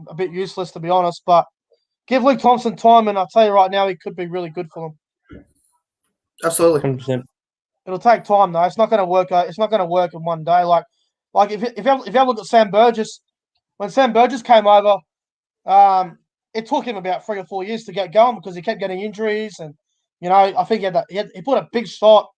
a bit useless, to be honest. But give Luke Thompson time, and I'll tell you right now, he could be really good for them. Absolutely. 100%. It'll take time though. It's not going to work. It's not going to work in one day. Like if you look at Sam Burgess, when Sam Burgess came over, it took him about 3 or 4 years to get going because he kept getting injuries, and I think he put a big shot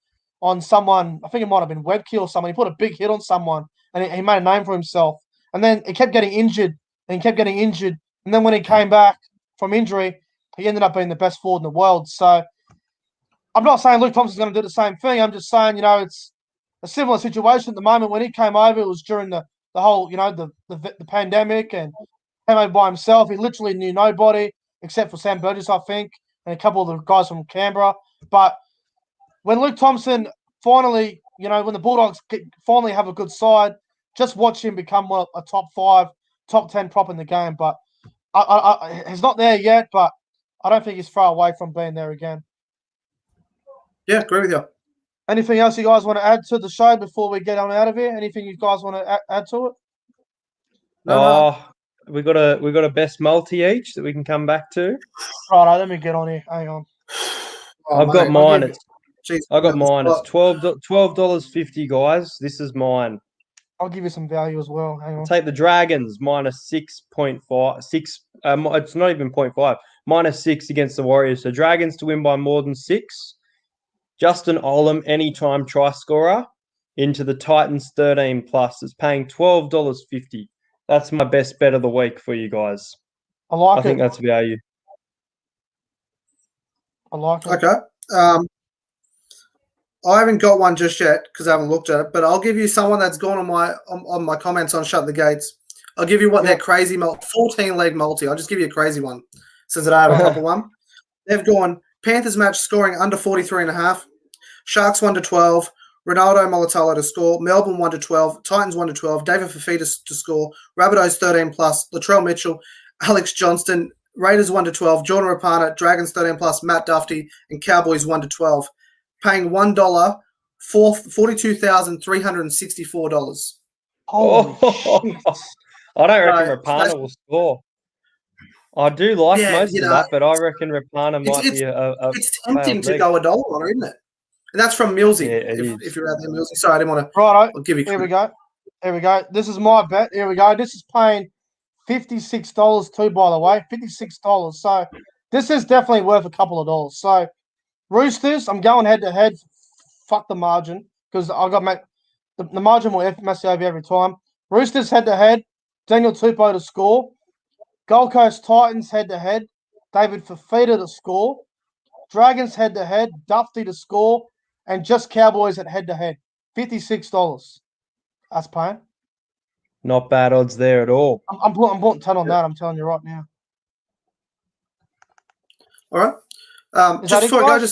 on someone. I think it might have been Webkey or someone. He put a big hit on someone, and he made a name for himself. And then he kept getting injured, and then when he came back from injury, he ended up being the best forward in the world. So I'm not saying Luke Thompson's going to do the same thing. I'm just saying, it's a similar situation at the moment. When he came over, it was during the whole, the pandemic, and came over by himself. He literally knew nobody except for Sam Burgess, I think, and a couple of the guys from Canberra. But when Luke Thompson finally, when the Bulldogs finally have a good side, just watch him become a top 5, top 10 prop in the game. But he's not there yet, but I don't think he's far away from being there again. Yeah, agree with you. Anything else you guys want to add to the show before we get on out of here? Anything you guys want to add to it? No. We got a best multi each that we can come back to. Right, let me get on here. Hang on. I've got mine. It's $12. $12.50, guys. This is mine. I'll give you some value as well. Hang on. Take the Dragons minus 6.5. It's not even 0.5. Minus 6 against the Warriors. So Dragons to win by more than 6. Justin Olam, anytime try scorer, into the Titans 13 plus. It's paying $12.50. That's my best bet of the week for you guys. I think that's value. I like it. Okay. I haven't got one just yet because I haven't looked at it, but I'll give you someone that's gone on my comments on Shut the Gates. I'll give you what their crazy 14-leg multi. I'll just give you a crazy one since I have a couple one. They've gone Panthers match scoring under 43.5, Sharks 1-12, Ronaldo Molitalo to score, Melbourne 1-12, Titans 1-12, David Fafita to score, Rabbitohs 13 plus, Latrell Mitchell, Alex Johnston, Raiders 1-12, Jordan Rapana, Dragons 13 plus, Matt Duffy, and Cowboys 1-12, paying $1 for $42,364. Holy shit. I don't reckon Rapana will score. I do like most of that, but I reckon Rapana might be a it's tempting to go $1 on it, isn't it? And that's from Millsy. Yeah, if you're out there, Millsy. Sorry, I didn't want to. Right, I'll give you. Here we go. This is my bet. Here we go. This is paying $56 too, by the way. $56. So this is definitely worth a couple of dollars. So Roosters, I'm going head to head. Fuck the margin because I got the margin will mess you over every time. Roosters head to head. Daniel Tupou to score. Gold Coast Titans head to head. David Fafita to score. Dragons head to head. Duffy to score. And just Cowboys at head to head. $56. That's paying. Not bad odds there at all. I'm putting 10 on that. I'm telling you right now. All right. Just before I go,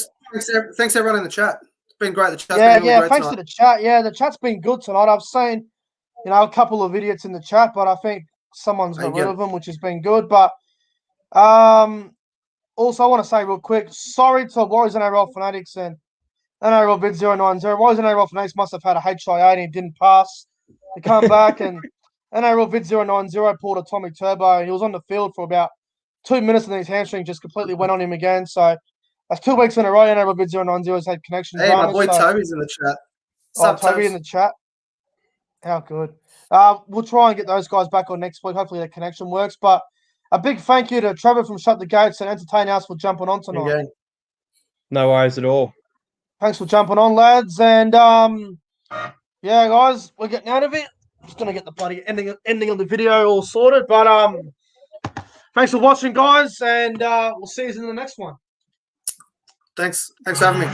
thanks everyone in the chat. It's been great. The chat's been really great thanks tonight. to the chat. Yeah, the chat's been good tonight. I've seen, a couple of idiots in the chat, but I think someone's got rid of them, which has been good. But also, I want to say real quick, sorry to Warriors NRL fanatics and NRL bid 090. Warriors NRL fanatics must have had a HIA and he didn't pass. They come back and NRL bid 090 pulled a Tommy Turbo. He was on the field for about 2 minutes and then his hamstring just completely went on him again. So that's 2 weeks in a row. NRL bid 090 has had connection. Hey, my boy Toby's in the chat. Toby in the chat. How good. We'll try and get those guys back on next week. Hopefully the connection works. But a big thank you to Trevor from Shut the Gates and Entertain Us for jumping on tonight. Okay. No worries at all. Thanks for jumping on, lads. And yeah, guys, we're getting out of it. Just gonna get the bloody ending of the video all sorted. But thanks for watching, guys, and we'll see you in the next one. Thanks for having me.